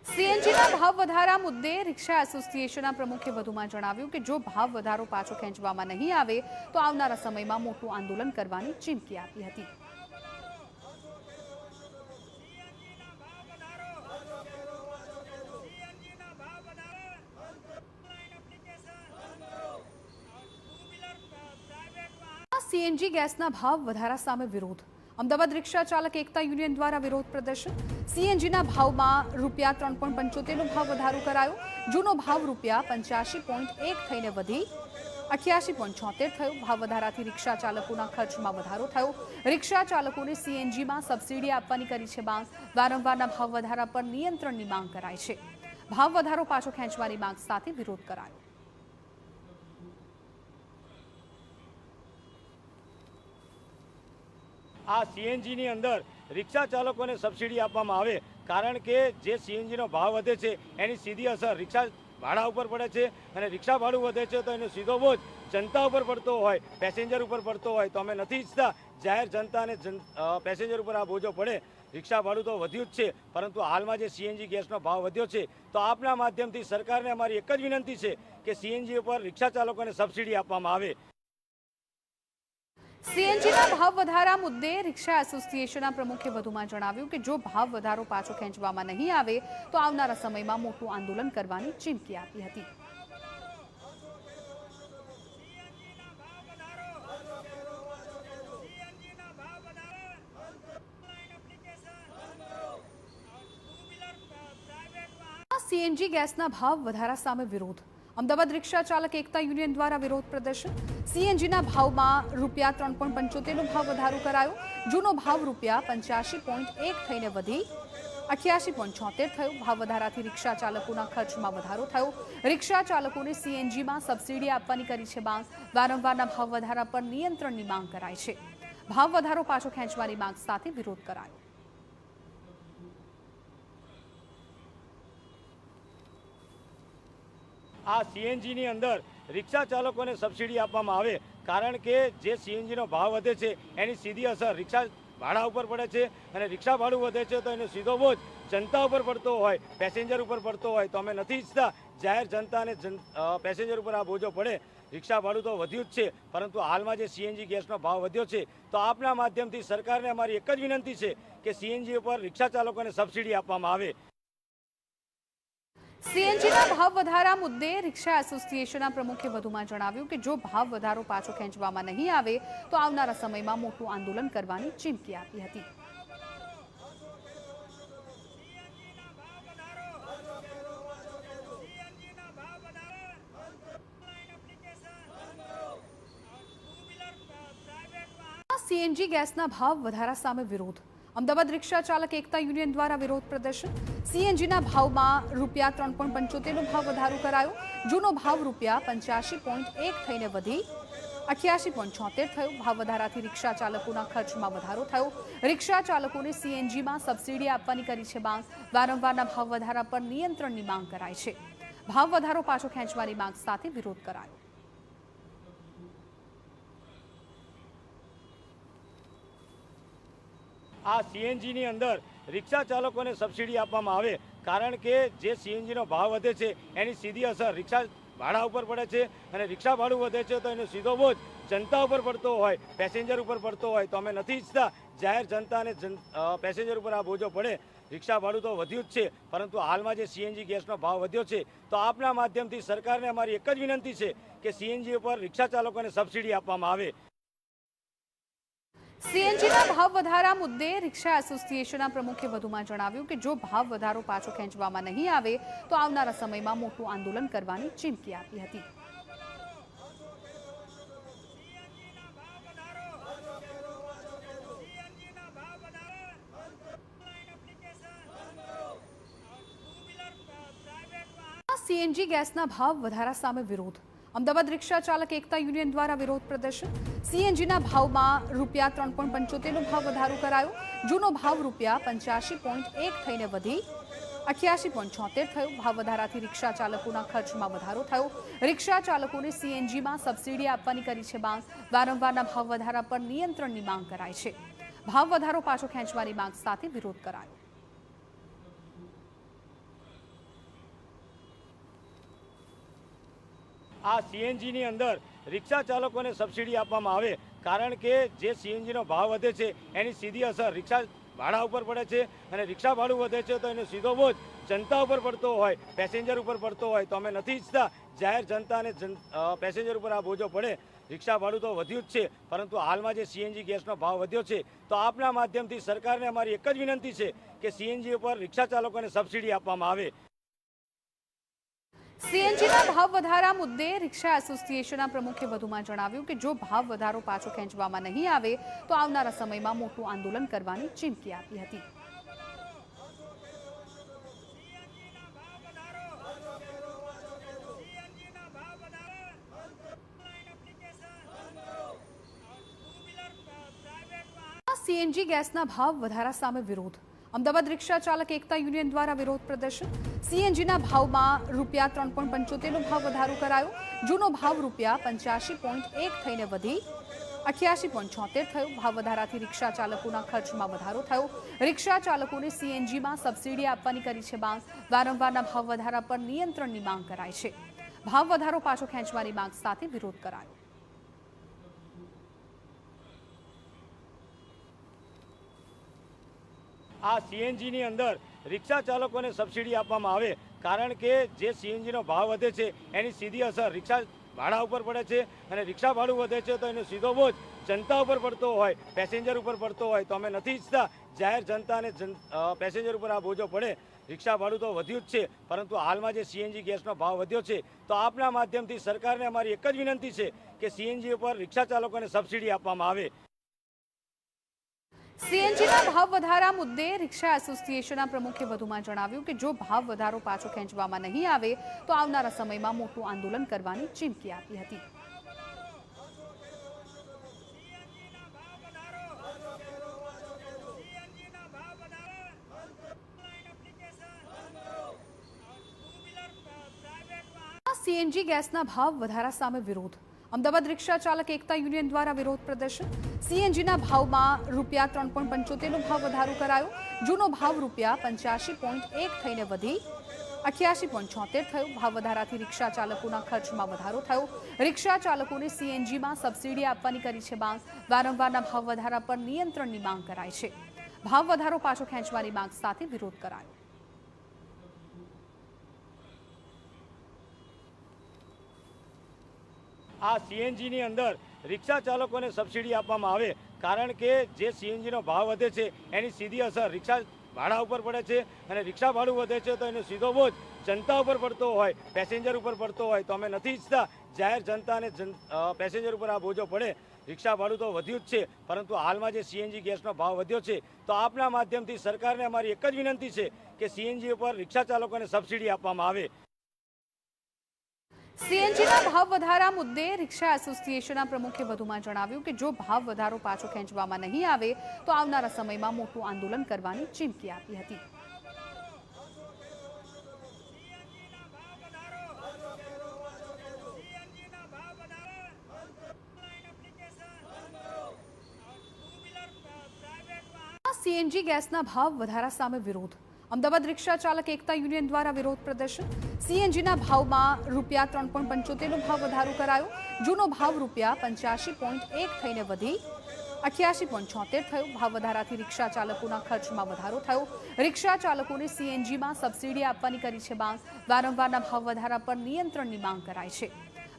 સીએનજીના ભાવ વધારા મુદ્દે રિક્ષા એસોસિએશનના પ્રમુખે વધુમાં જણાવ્યું કે જો ભાવ વધારો પાછો ખેંચવામાં નહીં આવે તો આવનારા સમયમાં મોટું આંદોલન કરવાની ચીમકી આપી હતી। સીએનજી ગેસના ભાવ વધારા સામે વિરોધ। અમદાવાદ રિક્ષા ચાલક એકતા યુનિયન દ્વારા વિરોધ પ્રદર્શન। સીએનજીના ભાવમાં ₹3.75નો ભાવ વધારો કરાયો। જૂનો ભાવ ₹85.1 થઈને વધી 88.76 થયો। ભાવ વધારાથી રિક્ષા ચાલકોના ખર્ચમાં વધારો થયો। રિક્ષા ચાલકોને સીએનજીમાં સબસિડી આપવાની કરી છે માંગ। વારંવારના ભાવ વધારા પર નિયંત્રણની માંગ કરાઈ છે। ભાવ વધારો પાછો ખેંચવાની માંગ સાથે વિરોધ કરાયો। આ સીએનજીની અંદર રિક્ષા ચાલકોને સબસિડી આપવામાં આવે, કારણ કે જે સીએનજીનો ભાવ વધે છે એની સીધી અસર રિક્ષા ભાડા ઉપર પડે છે અને રિક્ષા ભાડું વધે છે તો એનો સીધો બોજ જનતા ઉપર પડતો હોય, પેસેન્જર ઉપર પડતો હોય તો અમે નથી ઈચ્છતા જાહેર જનતા અને પેસેન્જર ઉપર આ બોજો પડે। રિક્ષા ભાડું તો વધ્યું જ છે, પરંતુ હાલમાં જે સીએનજી ગેસનો ભાવ વધ્યો છે તો આપના માધ્યમથી સરકારને અમારી એક જ વિનંતી છે કે સીએનજી ઉપર રિક્ષા ચાલકોને સબસિડી આપવામાં આવે। સીએનજીના ભાવ વધારા મુદ્દે રિક્ષા એસોસિએશનના પ્રમુખે વધુમાં જણાવ્યું કે જો ભાવ વધારો પાછો ખેંચવામાં નહીં આવે તો આવનારા સમયમાં મોટું આંદોલન કરવાની ચીમકી આપી હતી। સીએનજી ગેસના ભાવ વધારા સામે વિરોધ। અમદાવાદ રિક્ષા ચાલક એકતા યુનિયન દ્વારા વિરોધ પ્રદર્શન। સીએનજીના ભાવમાં ₹3.75નો ભાવ વધારો કરાયો। જૂનો ભાવ ₹85.1 થઈને વધી 88.76 થયો। ભાવ વધારાથી રિક્ષા ચાલકોના ખર્ચમાં વધારો થયો। રિક્ષા ચાલકોને સીએનજીમાં સબસિડી આપવાની કરી છે માંગ। વારંવારના ભાવ વધારા પર નિયંત્રણની માંગ કરાઈ છે। ભાવ વધારો પાછો ખેંચવાની માંગ સાથે વિરોધ કરાયો। આ સીએનજીની અંદર રિક્ષા ચાલકોને સબસિડી આપવામાં આવે, કારણ કે જે સીએનજીનો ભાવ વધે છે એની સીધી અસર રિક્ષા ભાડા ઉપર પડે છે અને રિક્ષા ભાડું વધે છે તો એનો સીધો બોજ જનતા ઉપર પડતો હોય, પેસેન્જર ઉપર પડતો હોય તો અમે નથી ઈચ્છતા જાહેર જનતા અને પેસેન્જર ઉપર આ બોજો પડે। રિક્ષા ભાડું તો વધ્યું જ છે, પરંતુ હાલમાં જે સીએનજી ગેસનો ભાવ વધ્યો છે તો આપના માધ્યમથી સરકારને અમારી એક જ વિનંતી છે કે સીએનજી ઉપર રિક્ષા ચાલકોને સબસિડી આપવામાં આવે। સીએનજીના ભાવ વધારા મુદ્દે રિક્ષા એસોસિએશનના પ્રમુખે વધુમાં જણાવ્યું કે જો ભાવ વધારો પાછો ખેંચવામાં નહીં આવે તો આવનારા સમયમાં મોટું આંદોલન કરવાની ચીમકી આપી હતી। સીએનજી ગેસના ભાવ વધારા સામે વિરોધ। અમદાવાદ રિક્ષા ચાલક એકતા યુનિયન દ્વારા વિરોધ પ્રદર્શન. સીએનજીના ભાવમાં ₹3.75નો ભાવ વધારો કરાયો. જૂનો ભાવ ₹85.1 થઈને વધી ₹88.76 થયો. ભાવ વધારાથી રિક્ષા ચાલકોના ખર્ચમાં વધારો થયો. રિક્ષા ચાલકોને સીએનજીમાં સબસિડી આપવાની કરી છે માંગ. વારંવારના ભાવ વધારા પર નિયંત્રણની માંગ કરાઈ છે. ભાવ વધારો પાછો ખેંચવાની માંગ સાથે વિરોધ કરાયો. આ સીએનજીની અંદર રિક્ષા ચાલકોને સબસિડી આપવામાં આવે, કારણ કે જે સીએનજીનો ભાવ વધે છે એની સીધી અસર રિક્ષા ભાડા ઉપર પડે છે અને રિક્ષા ભાડું વધે છે તો એનો સીધો બોજ જનતા ઉપર પડતો હોય, પેસેન્જર ઉપર પડતો હોય. તો અમે નથી ઈચ્છતા જાહેર જનતા અને પેસેન્જર ઉપર આ બોજો પડે. રિક્ષા ભાડું તો વધ્યું જ છે, પરંતુ હાલમાં જે સીએનજી ગેસનો ભાવ વધ્યો છે તો આપના માધ્યમથી સરકારને અમારી એક જ વિનંતી છે કે સીએનજી ઉપર રિક્ષા ચાલકોને સબસિડી આપવામાં આવે. સીએનજીના ભાવ વધારા મુદ્દે રિક્ષા એસોસિએશનના પ્રમુખે વધુમાં જણાવ્યું કે જો ભાવ વધારો પાછો ખેંચવામાં નહીં આવે તો આવનારા સમયમાં મોટું આંદોલન કરવાની ચીમકી આપી હતી. સીએનજી ગેસના ભાવ વધારા સામે વિરોધ. અમદાવાદ રિક્ષા ચાલક એકતા યુનિયન દ્વારા વિરોધ પ્રદર્શન. સીએનજીના ભાવમાં ₹3.75નો ભાવ વધારો કરાયો. જૂનો ભાવ ₹85.1 થઈને વધી ₹88.76 થયો. ભાવ વધારાથી રિક્ષા ચાલકોના ખર્ચમાં વધારો થયો. રિક્ષા ચાલકોને સીએનજીમાં સબસિડી આપવાની કરી છે માંગ. વારંવારના ભાવ વધારા પર નિયંત્રણની માંગ કરાઈ છે. ભાવ વધારો પાછો ખેંચવાની માંગ સાથે વિરોધ કરાયો. આ સીએનજીની અંદર રિક્ષા ચાલકોને સબસિડી આપવામાં આવે, કારણ કે જે સીએનજીનો ભાવ વધે છે એની સીધી અસર રિક્ષા ભાડા ઉપર પડે છે અને રિક્ષા ભાડું વધે છે તો એનો સીધો બોજ જનતા ઉપર પડતો હોય, પેસેન્જર ઉપર પડતો હોય. તો અમે નથી ઈચ્છતા જાહેર જનતા અને પેસેન્જર ઉપર આ બોજો પડે. રિક્ષા ભાડું તો વધ્યું જ છે, પરંતુ હાલમાં જે સીએનજી ગેસનો ભાવ વધ્યો છે તો આપના માધ્યમથી સરકારને અમારી એક જ વિનંતી છે કે સીએનજી ઉપર રિક્ષા ચાલકોને સબસિડી આપવામાં આવે. સીએનજીના ભાવ વધારા મુદ્દે રિક્ષા એસોસિએશનના પ્રમુખે વધુમાં જણાવ્યું કે જો ભાવ વધારો પાછો ખેંચવામાં નહીં આવે તો આવનારા સમયમાં મોટું આંદોલન કરવાની ચીમકી આપી હતી. સીએનજી ગેસના ભાવ વધારા સામે વિરોધ. અમદાવાદ રિક્ષા ચાલક એકતા યુનિયન દ્વારા વિરોધ પ્રદર્શન. સીએનજીના ભાવમાં ₹3.75નો ભાવ વધારો કરાયો. જૂનો ભાવ ₹85.1 થઈને વધી ₹88.76 થયો. ભાવ વધારાથી રિક્ષા ચાલકોના ખર્ચમાં વધારો થયો. રિક્ષા ચાલકોને સીએનજીમાં સબસિડી આપવાની કરી છે માંગ. વારંવારના ભાવ વધારા પર નિયંત્રણની માંગ કરાઈ છે. ભાવ વધારો પાછો ખેંચવાની માંગ સાથે વિરોધ કરાયો. આ સીએનજીની અંદર રિક્ષા ચાલકોને સબસિડી આપવામાં આવે, કારણ કે જે સીએનજીનો ભાવ વધે છે એની સીધી અસર રિક્ષા ભાડા ઉપર પડે છે અને રિક્ષા ભાડું વધે છે તો એનો સીધો બોજ જનતા ઉપર પડતો હોય, પેસેન્જર ઉપર પડતો હોય. તો અમે નથી ઈચ્છતા જાહેર જનતા અને પેસેન્જર ઉપર આ બોજો પડે. રિક્ષા ભાડું તો વધ્યું જ છે, પરંતુ હાલમાં જે સીએનજી ગેસનો ભાવ વધ્યો છે તો આપના માધ્યમથી સરકારને અમારી એક જ વિનંતી છે કે સીએનજી ઉપર રિક્ષા ચાલકોને સબસિડી આપવામાં આવે. સીએનજીના ભાવ વધારા મુદ્દે રિક્ષા એસોસિએશનના પ્રમુખે વધુમાં જણાવ્યું કે જો ભાવ વધારો પાછો ખેંચવામાં નહીં આવે તો આવનારા સમયમાં મોટું આંદોલન કરવાની ચીમકી આપી હતી. સીએનજી ગેસના ભાવ વધારા સામે વિરોધ. અમદાવાદ રિક્ષા ચાલક એકતા યુનિયન દ્વારા વિરોધ પ્રદર્શન. સીએનજીના ભાવમાં ₹3.75નો ભાવ વધારો કરાયો. જૂનો ભાવ ₹85.1 થઈને વધી ₹88.76 થયો. ભાવ વધારાથી રિક્ષા ચાલકોના ખર્ચમાં વધારો થયો. રિક્ષા ચાલકોને સીએનજીમાં સબસિડી આપવાની કરી છે માંગ. વારંવારના ભાવ વધારા પર નિયંત્રણની માંગ કરાઈ છે. ભાવ વધારો પાછો ખેંચવાની માંગ સાથે વિરોધ કરાયો. આ સીએનજીની અંદર રિક્ષા ચાલકોને સબસિડી આપવામાં આવે, કારણ કે જે સીએનજીનો ભાવ વધે છે એની સીધી અસર રિક્ષા ભાડા ઉપર પડે છે અને રિક્ષા ભાડું વધે છે તો એનો સીધો બોજ જનતા ઉપર પડતો હોય, પેસેન્જર ઉપર પડતો હોય. તો અમે નથી ઈચ્છતા જાહેર જનતા અને પેસેન્જર ઉપર આ બોજો પડે. રિક્ષા ભાડું તો વધ્યું જ છે, પરંતુ હાલમાં જે સીએનજી ગેસનો ભાવ વધ્યો છે, તો આપના માધ્યમથી સરકારને અમારી એક જ વિનંતી છે કે સીએનજી ઉપર રિક્ષા ચાલકોને સબસિડી આપવામાં આવે। સીએનજીના ભાવ વધારા મુદ્દે રિક્ષા એસોસિએશનના પ્રમુખે વધુમાં જણાવ્યું કે જો ભાવ વધારો પાછો ખેંચવામાં નહીં આવે તો આવનારા સમયમાં મોટું આંદોલન કરવાની ચીમકી આપી હતી। સીએનજી ગેસના ભાવ વધારા સામે વિરોધ। અમદાવાદ રિક્ષા ચાલક એકતા યુનિયન દ્વારા વિરોધ પ્રદર્શન। સીએનજીના ભાવમાં ₹3.75નો ભાવ વધારો કરાયો। જૂનો ભાવ ₹85.1 થઈને વધી 88.76 થયો। ભાવ વધારાથી રિક્ષા ચાલકોના ખર્ચમાં વધારો થયો। રિક્ષા ચાલકોને સીએનજીમાં સબસિડી આપવાની કરી છે માંગ। વારંવારના ભાવ વધારા પર નિયંત્રણની માંગ કરાઈ છે।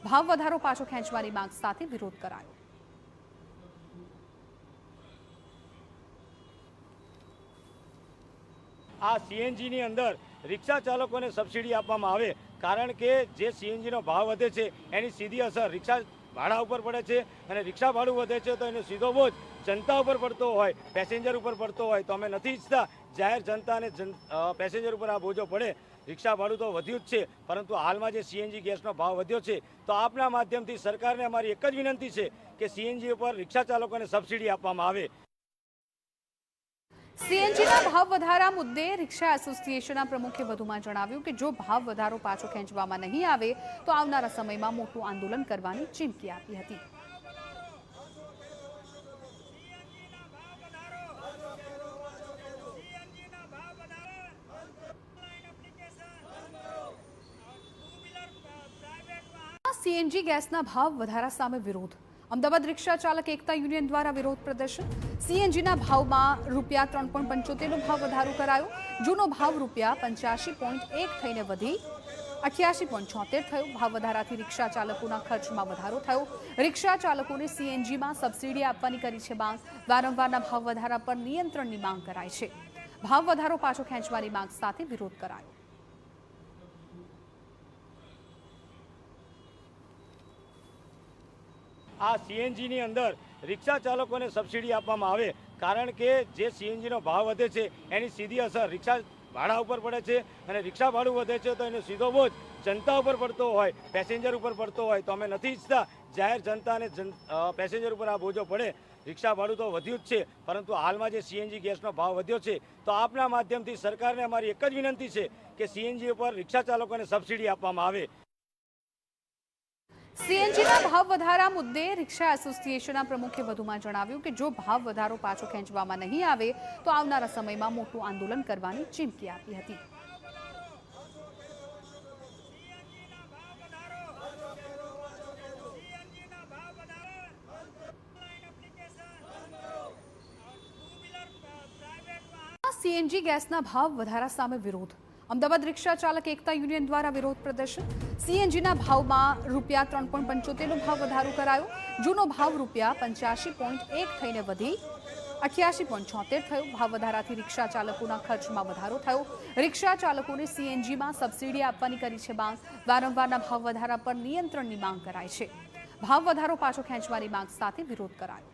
ભાવ વધારો પાછો ખેંચવાની માંગ સાથે વિરોધ કરાયો। આ સીએનજીની અંદર રિક્ષા ચાલકોને સબસિડી આપવામાં આવે, કારણ કે જે સીએનજીનો ભાવ વધે છે એની સીધી અસર રિક્ષા ભાડા ઉપર પડે છે, અને રિક્ષા ભાડું વધે છે તો એનો સીધો બોજ જનતા ઉપર પડતો હોય, પેસેન્જર ઉપર પડતો હોય, તો અમે નથી ઈચ્છતા જાહેર જનતા અને પેસેન્જર ઉપર આ બોજો પડે। રિક્ષા ભાડું તો વધ્યું જ છે, પરંતુ હાલમાં જે સીએનજી ગેસનો ભાવ વધ્યો છે, તો આપના માધ્યમથી સરકારને અમારી એક જ વિનંતી છે કે સીએનજી ઉપર રિક્ષા ચાલકોને સબસિડી આપવામાં આવે। સીએનજીના ભાવ વધારા મુદ્દે રિક્ષા એસોસિએશનના પ્રમુખે વધુમાં જણાવ્યું કે જો ભાવ વધારો પાછો ખેંચવામાં નહીં આવે તો આવનારા સમયમાં મોટું આંદોલન કરવાની ચીમકી આપી હતી। સીએનજી ગેસના ભાવ વધારા સામે વિરોધ। અમદાવાદ રિક્ષા ચાલક એકતા યુનિયન દ્વારા વિરોધ પ્રદર્શન। સીએનજીના ભાવમાં ₹3.75નો ભાવ વધારો કરાયો। જૂનો ભાવ ₹85.1 થઈને વધી 88.76 થયો। ભાવ વધારાથી રિક્ષા ચાલકોના ખર્ચમાં વધારો થયો। રિક્ષા ચાલકોને સીએનજીમાં સબસિડી આપવાની કરી છે માંગ। વારંવારના ભાવ વધારા પર નિયંત્રણની માંગ કરાઈ છે। ભાવ વધારો પાછો ખેંચવાની માંગ સાથે વિરોધ કરાયો। આ સીએનજીની અંદર રિક્ષા ચાલકોને સબસિડી આપવામાં આવે, કારણ કે જે સીએનજીનો ભાવ વધે છે એની સીધી અસર રિક્ષા ભાડા ઉપર પડે છે, અને રિક્ષા ભાડું વધે છે તો એનો સીધો બોજ જનતા ઉપર પડતો હોય, પેસેન્જર ઉપર પડતો હોય, તો અમે નથી ઈચ્છતા જાહેર જનતા અને પેસેન્જર ઉપર આ બોજો પડે। રિક્ષા ભાડું તો વધ્યું જ છે, પરંતુ હાલમાં જે સીએનજી ગેસનો ભાવ વધ્યો છે, તો આપના માધ્યમથી સરકારને અમારી એક જ વિનંતી છે કે સીએનજી ઉપર રિક્ષા ચાલકોને સબસિડી આપવામાં આવે। સીએનજીના ભાવ વધારા મુદ્દે રિક્ષા એસોસિએશનના પ્રમુખે વધુમાં જણાવ્યું કે જો ભાવ વધારો પાછો ખેંચવામાં નહીં આવે તો આવનારા સમયમાં મોટું આંદોલન કરવાની ચીમકી આપી હતી। સીએનજી ગેસના ભાવ વધારા સામે વિરોધ। અમદાવાદ રિક્ષા ચાલક એકતા યુનિયન દ્વારા વિરોધ પ્રદર્શન। સીએનજીના ભાવમાં ₹3.75નો ભાવ વધારો કરાયો। જૂનો ભાવ ₹85.1 થઈને વધી 88.76 થયો। ભાવ વધારાથી રિક્ષા ચાલકોના ખર્ચમાં વધારો થયો। રિક્ષા ચાલકોને સીએનજીમાં સબસિડી આપવાની કરી છે માંગ। વારંવારના ભાવ વધારા પર નિયંત્રણની માંગ કરાઈ છે। ભાવ વધારો પાછો ખેંચવાની માંગ સાથે વિરોધ કરાયો।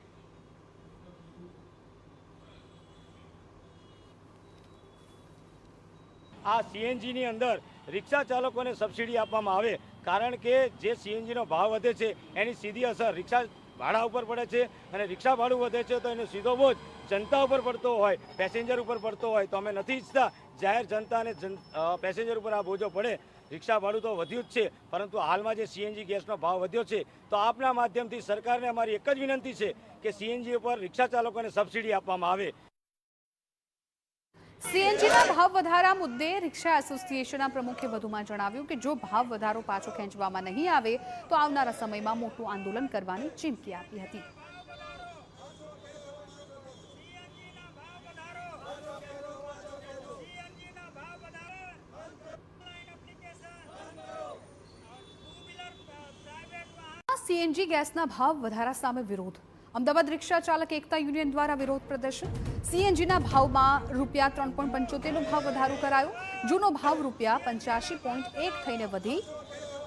આ સીએનજીની અંદર રિક્ષા ચાલકોને સબસિડી આપવામાં આવે, કારણ કે જે સીએનજીનો ભાવ વધે છે એની સીધી અસર રિક્ષા ભાડા ઉપર પડે છે, અને રિક્ષા ભાડું વધે છે તો એનો સીધો બોજ જનતા ઉપર પડતો હોય, પેસેન્જર ઉપર પડતો હોય, તો અમે નથી ઈચ્છતા જાહેર જનતા અને પેસેન્જર ઉપર આ બોજો પડે। રિક્ષા ભાડું તો વધ્યું જ છે, પરંતુ હાલમાં જે સીએનજી ગેસનો ભાવ વધ્યો છે, તો આપના માધ્યમથી સરકારને અમારી એક જ વિનંતી છે કે સીએનજી ઉપર રિક્ષા ચાલકોને સબસિડી આપવામાં આવે। સીએનજીના ભાવ વધારા મુદ્દે રિક્ષા એસોસિએશનના પ્રમુખે વધુમાં જણાવ્યું કે જો ભાવ વધારો પાછો ખેંચવામાં નહીં આવે તો આવનારા સમયમાં મોટું આંદોલન કરવાની ચીમકી આપી હતી। સીએનજી ગેસના ભાવ વધારા સામે વિરોધ। અમદાવાદ રિક્ષા ચાલક એકતા યુનિયન દ્વારા વિરોધ પ્રદર્શન। સીએનજીના ભાવમાં ₹3.75નો ભાવ વધારો કરાયો। જૂનો ભાવ ₹85.1 થઈને વધી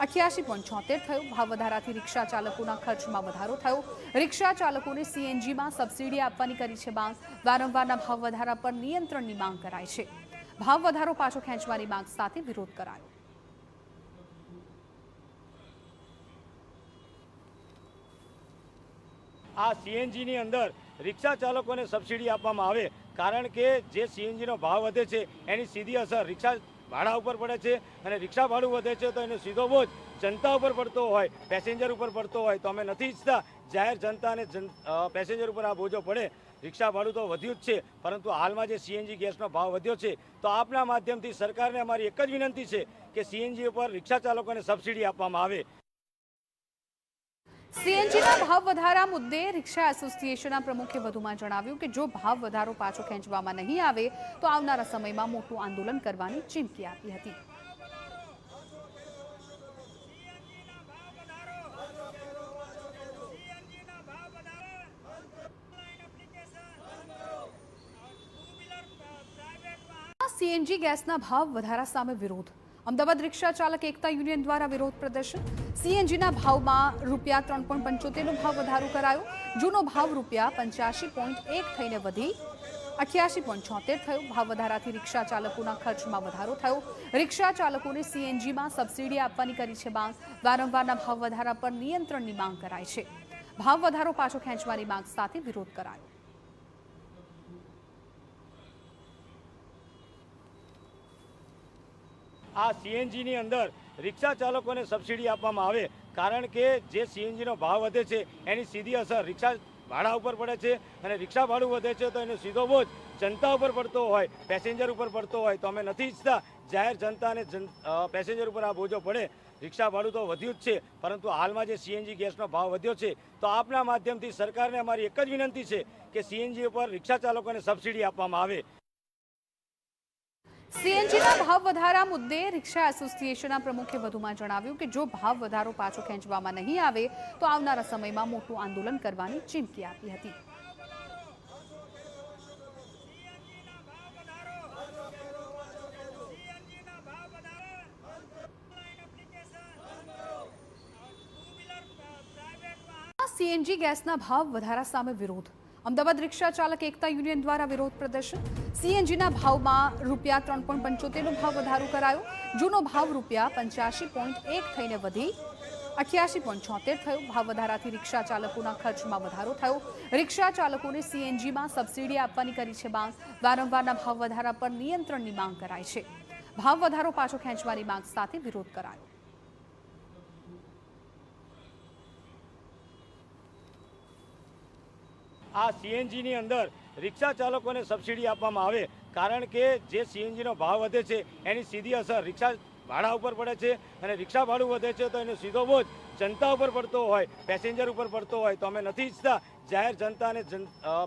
88.76 થયો। ભાવ વધારાથી રિક્ષા ચાલકોના ખર્ચમાં વધારો થયો। રિક્ષા ચાલકોને સીએનજીમાં સબસિડી આપવાની કરી છે માંગ। વારંવારના ભાવ વધારા પર નિયંત્રણની માંગ કરાઈ છે। ભાવ વધારો પાછો ખેંચવાની માંગ સાથે વિરોધ કરાયો। આ સીએનજીની અંદર રિક્ષા ચાલકોને સબસિડી આપવામાં આવે, કારણ કે જે સીએનજીનો ભાવ વધે છે એની સીધી અસર રિક્ષા ભાડા ઉપર પડે છે અને રિક્ષા ભાડું વધે છે તો એનો સીધો બોજ જનતા ઉપર પડતો હોય, પેસેન્જર ઉપર પડતો હોય। તો અમે નથી ઈચ્છતા જાહેર જનતા અને પેસેન્જર ઉપર આ બોજો પડે। રિક્ષા ભાડું તો વધ્યું જ છે, પરંતુ હાલમાં જે સીએનજી ગેસનો ભાવ વધ્યો છે તો આપના માધ્યમથી સરકારને અમારી એક જ વિનંતી છે કે સીએનજી ઉપર રિક્ષા ચાલકોને સબસિડી આપવામાં આવે। સીએનજીના ભાવ વધારા મુદ્દે રિક્ષા એસોસિએશનના પ્રમુખે વધુમાં જણાવ્યું કે જો ભાવ વધારો પાછો ખેંચવામાં નહીં આવે તો આવનારા સમયમાં મોટું આંદોલન કરવાની ચીમકી આપી હતી। સીએનજી ગેસના ભાવ વધારા સામે વિરોધ। અમદાવાદ રિક્ષા ચાલક એકતા યુનિયન દ્વારા વિરોધ પ્રદર્શન। સીએનજીના ભાવમાં ₹3.75નો ભાવ વધારો કરાયો। જૂનો ભાવ ₹85.1 થઈને વધી 88.76 થયો। ભાવ વધારાથી રિક્ષા ચાલકોના ખર્ચમાં વધારો થયો। રિક્ષા ચાલકોને સીએનજીમાં સબસિડી આપવાની કરી છે માંગ। વારંવારના ભાવ વધારા પર નિયંત્રણની માંગ કરાઈ છે। ભાવ વધારો પાછો ખેંચવાની માંગ સાથે વિરોધ કરાયો। આ સીએનજીની અંદર રિક્ષા ચાલકોને સબસિડી આપવામાં આવે, કારણ કે જે સીએનજીનો ભાવ વધે છે એની સીધી અસર રિક્ષા ભાડા ઉપર પડે છે અને રિક્ષા ભાડું વધે છે તો એનો સીધો બોજ જનતા ઉપર પડતો હોય, પેસેન્જર ઉપર પડતો હોય। તો અમે નથી ઈચ્છતા જાહેર જનતા અને પેસેન્જર ઉપર આ બોજો પડે। રિક્ષા ભાડું તો વધ્યું જ છે, પરંતુ હાલમાં જે સીએનજી ગેસનો ભાવ વધ્યો છે તો આપના માધ્યમથી સરકારને અમારી એક જ વિનંતી છે કે સીએનજી ઉપર રિક્ષા ચાલકોને સબસિડી આપવામાં આવે। સીએનજીના ભાવ વધારા મુદ્દે રિક્ષા એસોસિએશનના પ્રમુખે વધુમાં જણાવ્યું કે જો ભાવ વધારો પાછો ખેંચવામાં નહીં આવે તો આવનારા સમયમાં મોટું આંદોલન કરવાની ચીમકી આપી હતી। સીએનજી ગેસના ભાવ વધારા સામે વિરોધ। અમદાવાદ રિક્ષા ચાલક એકતા યુનિયન દ્વારા વિરોધ પ્રદર્શન। સીએનજીના ભાવમાં ₹3.75નો ભાવ વધારો કરાયો। જૂનો ભાવ ₹85.1 થઈને વધી 88.76 થયો। ભાવ વધારાથી રિક્ષા ચાલકોના ખર્ચમાં વધારો થયો। રિક્ષા ચાલકોને સીએનજીમાં સબસિડી આપવાની કરી છે માંગ। વારંવારના ભાવ વધારા પર નિયંત્રણની માંગ કરાઈ છે। ભાવ વધારો પાછો ખેંચવાની માંગ સાથે વિરોધ કરાયો। આ સીએનજીની અંદર રિક્ષા ચાલકોને સબસિડી આપવામાં આવે, કારણ કે જે સીએનજીનો ભાવ વધે છે એની સીધી અસર રિક્ષા ભાડા ઉપર પડે છે અને રિક્ષા ભાડું વધે છે તો એનો સીધો બોજ જનતા ઉપર પડતો હોય, પેસેન્જર ઉપર પડતો હોય। તો અમે નથી ઈચ્છતા જાહેર જનતા અને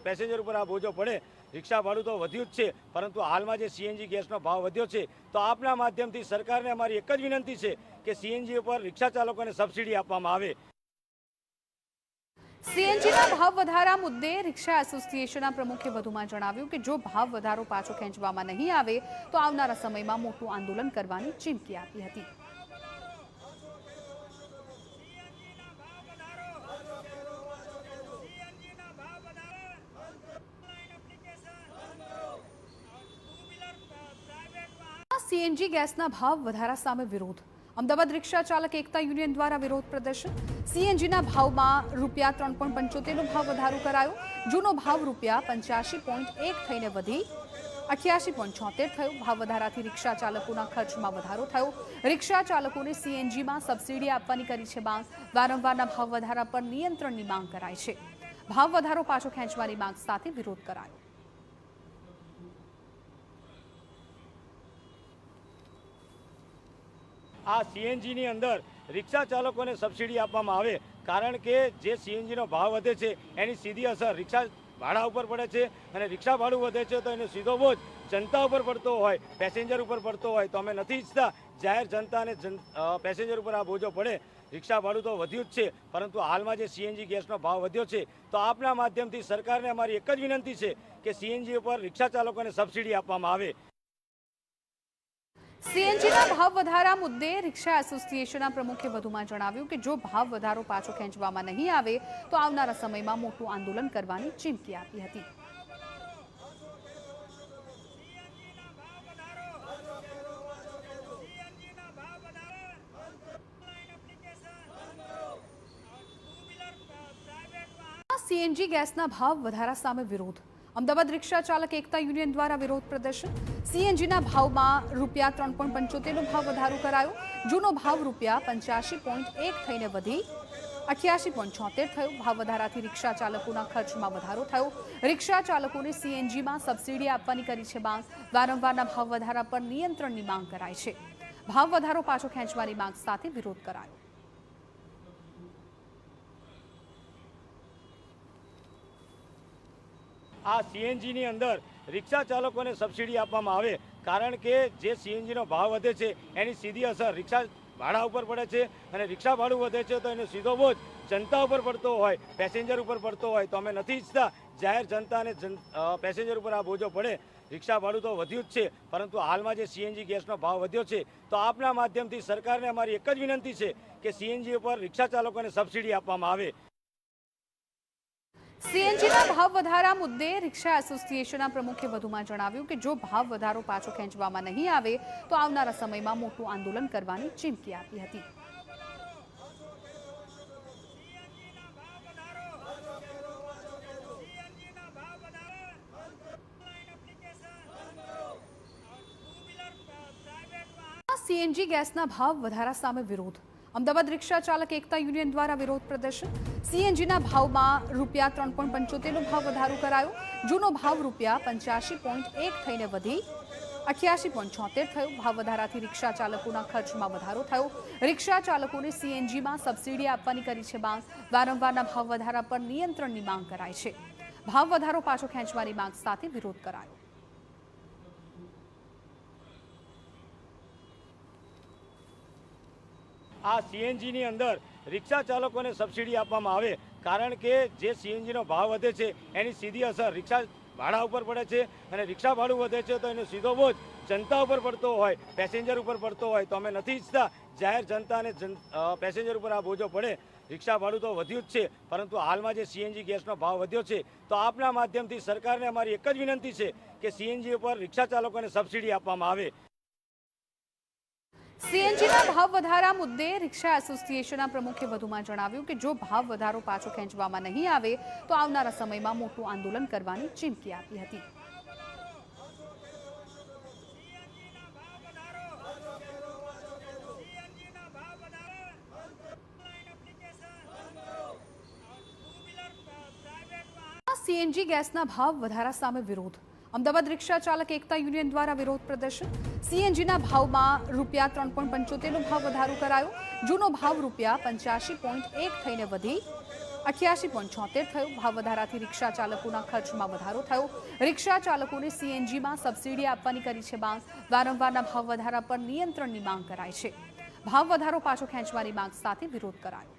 પેસેન્જર ઉપર આ બોજો પડે। રિક્ષા ભાડું તો વધ્યું જ છે, પરંતુ હાલમાં જે સીએનજી ગેસનો ભાવ વધ્યો છે તો આપના માધ્યમથી સરકારને અમારી એક જ વિનંતી છે કે સીએનજી ઉપર રિક્ષા ચાલકોને સબસિડી આપવામાં આવે। સીએનજીના ભાવ વધારા મુદ્દે રિક્ષા એસોસિએશનના પ્રમુખે વધુમાં જણાવ્યું કે જો ભાવ વધારો પાછો ખેંચવામાં નહીં આવે તો આવનારા સમયમાં મોટું આંદોલન કરવાની ચીમકી આપી હતી। સીએનજી ગેસના ભાવ વધારા સામે વિરોધ। અમદાવાદ રિક્ષા ચાલક એકતા યુનિયન દ્વારા વિરોધ પ્રદર્શન। સીએનજીના ભાવમાં ₹3.75નો ભાવ વધારો કરાયો। જૂનો ભાવ ₹85.1 થઈને વધી 88.76 થયો। ભાવ વધારાથી રિક્ષા ચાલકોના ખર્ચમાં વધારો થયો। રિક્ષા ચાલકોને સીએનજીમાં સબસિડી આપવાની કરી છે માંગ। વારંવારના ભાવ વધારા પર નિયંત્રણની માંગ કરાઈ છે। ભાવ વધારો પાછો ખેંચવાની માંગ સાથે વિરોધ કરાયો। આ સીએનજીની અંદર રિક્ષા ચાલકોને સબસિડી આપવામાં આવે, કારણ કે જે સીએનજીનો ભાવ વધે છે એની સીધી અસર રિક્ષા ભાડા ઉપર પડે છે અને રિક્ષા ભાડું વધે છે તો એનો સીધો બોજ જનતા ઉપર પડતો હોય, પેસેન્જર ઉપર પડતો હોય। તો અમે નથી ઈચ્છતા જાહેર જનતા અને પેસેન્જર ઉપર આ બોજો પડે। રિક્ષા ભાડું તો વધ્યું જ છે, પરંતુ હાલમાં જે સીએનજી ગેસનો ભાવ વધ્યો છે તો આપના માધ્યમથી સરકારને અમારી એક જ વિનંતી છે કે સીએનજી ઉપર રિક્ષા ચાલકોને સબસિડી આપવામાં આવે। સીએનજીના ભાવ વધારા મુદ્દે રિક્ષા એસોસિએશનના પ્રમુખે વધુમાં જણાવ્યું કે જો ભાવ વધારો પાછો ખેંચવામાં નહીં આવે તો આવનારા સમયમાં મોટું આંદોલન કરવાની ચીમકી આપી હતી. સીએનજી ગેસના ભાવ વધારા સામે વિરોધ. અમદાવાદ રિક્ષા ચાલક એકતા યુનિયન દ્વારા વિરોધ પ્રદર્શન. સીએનજીના ભાવમાં ₹3.75નો ભાવ વધારો કરાયો. જૂનો ભાવ ₹85.1 થઈને વધી 88.76 થયો. ભાવ વધારાથી રિક્ષા ચાલકોના ખર્ચમાં વધારો થયો. રિક્ષા ચાલકોને સીએનજીમાં સબસિડી આપવાની કરી છે માંગ. વારંવારના ભાવ વધારા પર નિયંત્રણની માંગ કરાઈ છે. ભાવ વધારો પાછો ખેંચવાની માંગ સાથે વિરોધ કરાયો. આ સીએનજીની અંદર રિક્ષા ચાલકોને સબસિડી આપવામાં આવે, કારણ કે જે સીએનજીનો ભાવ વધે છે એની સીધી અસર રિક્ષા ભાડા ઉપર પડે છે અને રિક્ષા ભાડું વધે છે તો એનો સીધો બોજ જનતા ઉપર પડતો હોય, પેસેન્જર ઉપર પડતો હોય. તો અમે નથી ઈચ્છતા જાહેર જનતા અને પેસેન્જર ઉપર આ બોજો પડે. રિક્ષા ભાડું તો વધ્યું જ છે, પરંતુ હાલમાં જે સીએનજી ગેસનો ભાવ વધ્યો છે તો આપના માધ્યમથી સરકારને અમારી એક જ વિનંતી છે કે સીએનજી ઉપર રિક્ષા ચાલકોને સબસિડી આપવામાં આવે. સીએનજીના ભાવ વધારા મુદ્દે રિક્ષા એસોસિએશનના પ્રમુખે વધુમાં જણાવ્યું કે જો ભાવ વધારો પાછો ખેંચવામાં નહીં આવે તો આવનારા સમયમાં મોટું આંદોલન કરવાની ચીમકી આપી હતી. સીએનજી ગેસના ભાવ વધારા સામે વિરોધ. અમદાવાદ રિક્ષા ચાલક એકતા યુનિયન દ્વારા વિરોધ પ્રદર્શન. સીએનજીના ભાવમાં ₹3.75નો ભાવ વધારો કરાયો. જૂનો ભાવ ₹85.1 થઈને વધી 88.76 થયો. ભાવ વધારાથી રિક્ષા ચાલકોના ખર્ચમાં વધારો થયો. રિક્ષા ચાલકોને સીએનજીમાં સબસિડી આપવાની કરી છે માંગ. વારંવારના ભાવ વધારા પર નિયંત્રણની માંગ કરાઈ છે. ભાવ વધારો પાછો ખેંચવાની માંગ સાથે વિરોધ કરાયો. આ સીએનજીની અંદર રિક્ષા ચાલકોને સબસિડી આપવામાં આવે, કારણ કે જે સીએનજીનો ભાવ વધે છે એની સીધી અસર રિક્ષા ભાડા ઉપર પડે છે અને રિક્ષા ભાડું વધે છે તો એનો સીધો બોજ જનતા ઉપર પડતો હોય, પેસેન્જર ઉપર પડતો હોય. તો અમે નથી ઈચ્છતા જાહેર જનતા અને પેસેન્જર ઉપર આ બોજો પડે. રિક્ષા ભાડું તો વધ્યું જ છે, પરંતુ હાલમાં જે સીએનજી ગેસનો ભાવ વધ્યો છે તો આપના માધ્યમથી સરકારને અમારી એક જ વિનંતી છે કે સીએનજી ઉપર રિક્ષા ચાલકોને સબસિડી આપવામાં આવે. સીએનજીના ભાવ વધારા મુદ્દે રિક્ષા એસોસિએશનના પ્રમુખે વધુમાં જણાવ્યું કે જો ભાવ વધારો પાછો ખેંચવામાં નહીં આવે તો આવનારા સમયમાં મોટું આંદોલન કરવાની ચીમકી આપી હતી. સીએનજી ગેસના ભાવ વધારા સામે વિરોધ. અમદાવાદ રિક્ષા ચાલક એકતા યુનિયન દ્વારા વિરોધ પ્રદર્શન. સીએનજીના ભાવમાં ₹3.75નો ભાવ વધારો કરાયો. જૂનો ભાવ ₹85.1 થઈને વધી 88.76 થયો. ભાવ વધારાથી રિક્ષા ચાલકોના ખર્ચમાં વધારો થયો. રિક્ષા ચાલકોને સીએનજીમાં સબસિડી આપવાની કરી છે માંગ. વારંવારના ભાવ વધારા પર નિયંત્રણની માંગ કરાઈ છે. ભાવ વધારો પાછો ખેંચવાની માંગ સાથે વિરોધ કરાયો.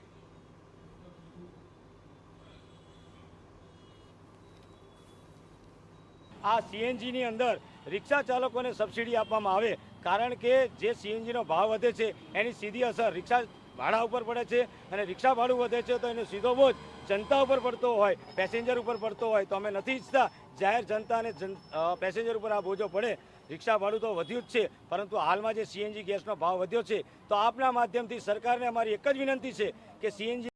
આ સીએનજીની અંદર રિક્ષા ચાલકોને સબસિડી આપવામાં આવે, કારણ કે જે સીએનજીનો ભાવ વધે છે એની સીધી અસર રિક્ષા ભાડા ઉપર પડે છે અને રિક્ષા ભાડું વધે છે તો એનો સીધો બોજ જનતા ઉપર પડતો હોય, પેસેન્જર ઉપર પડતો હોય. તો અમે નથી ઈચ્છતા જાહેર જનતા અને પેસેન્જર ઉપર આ બોજો પડે. રિક્ષા ભાડું તો વધ્યું જ છે, પરંતુ હાલમાં જે સીએનજી ગેસનો ભાવ વધ્યો છે તો આપના માધ્યમથી સરકારને અમારી એક જ વિનંતી છે કે સીએનજી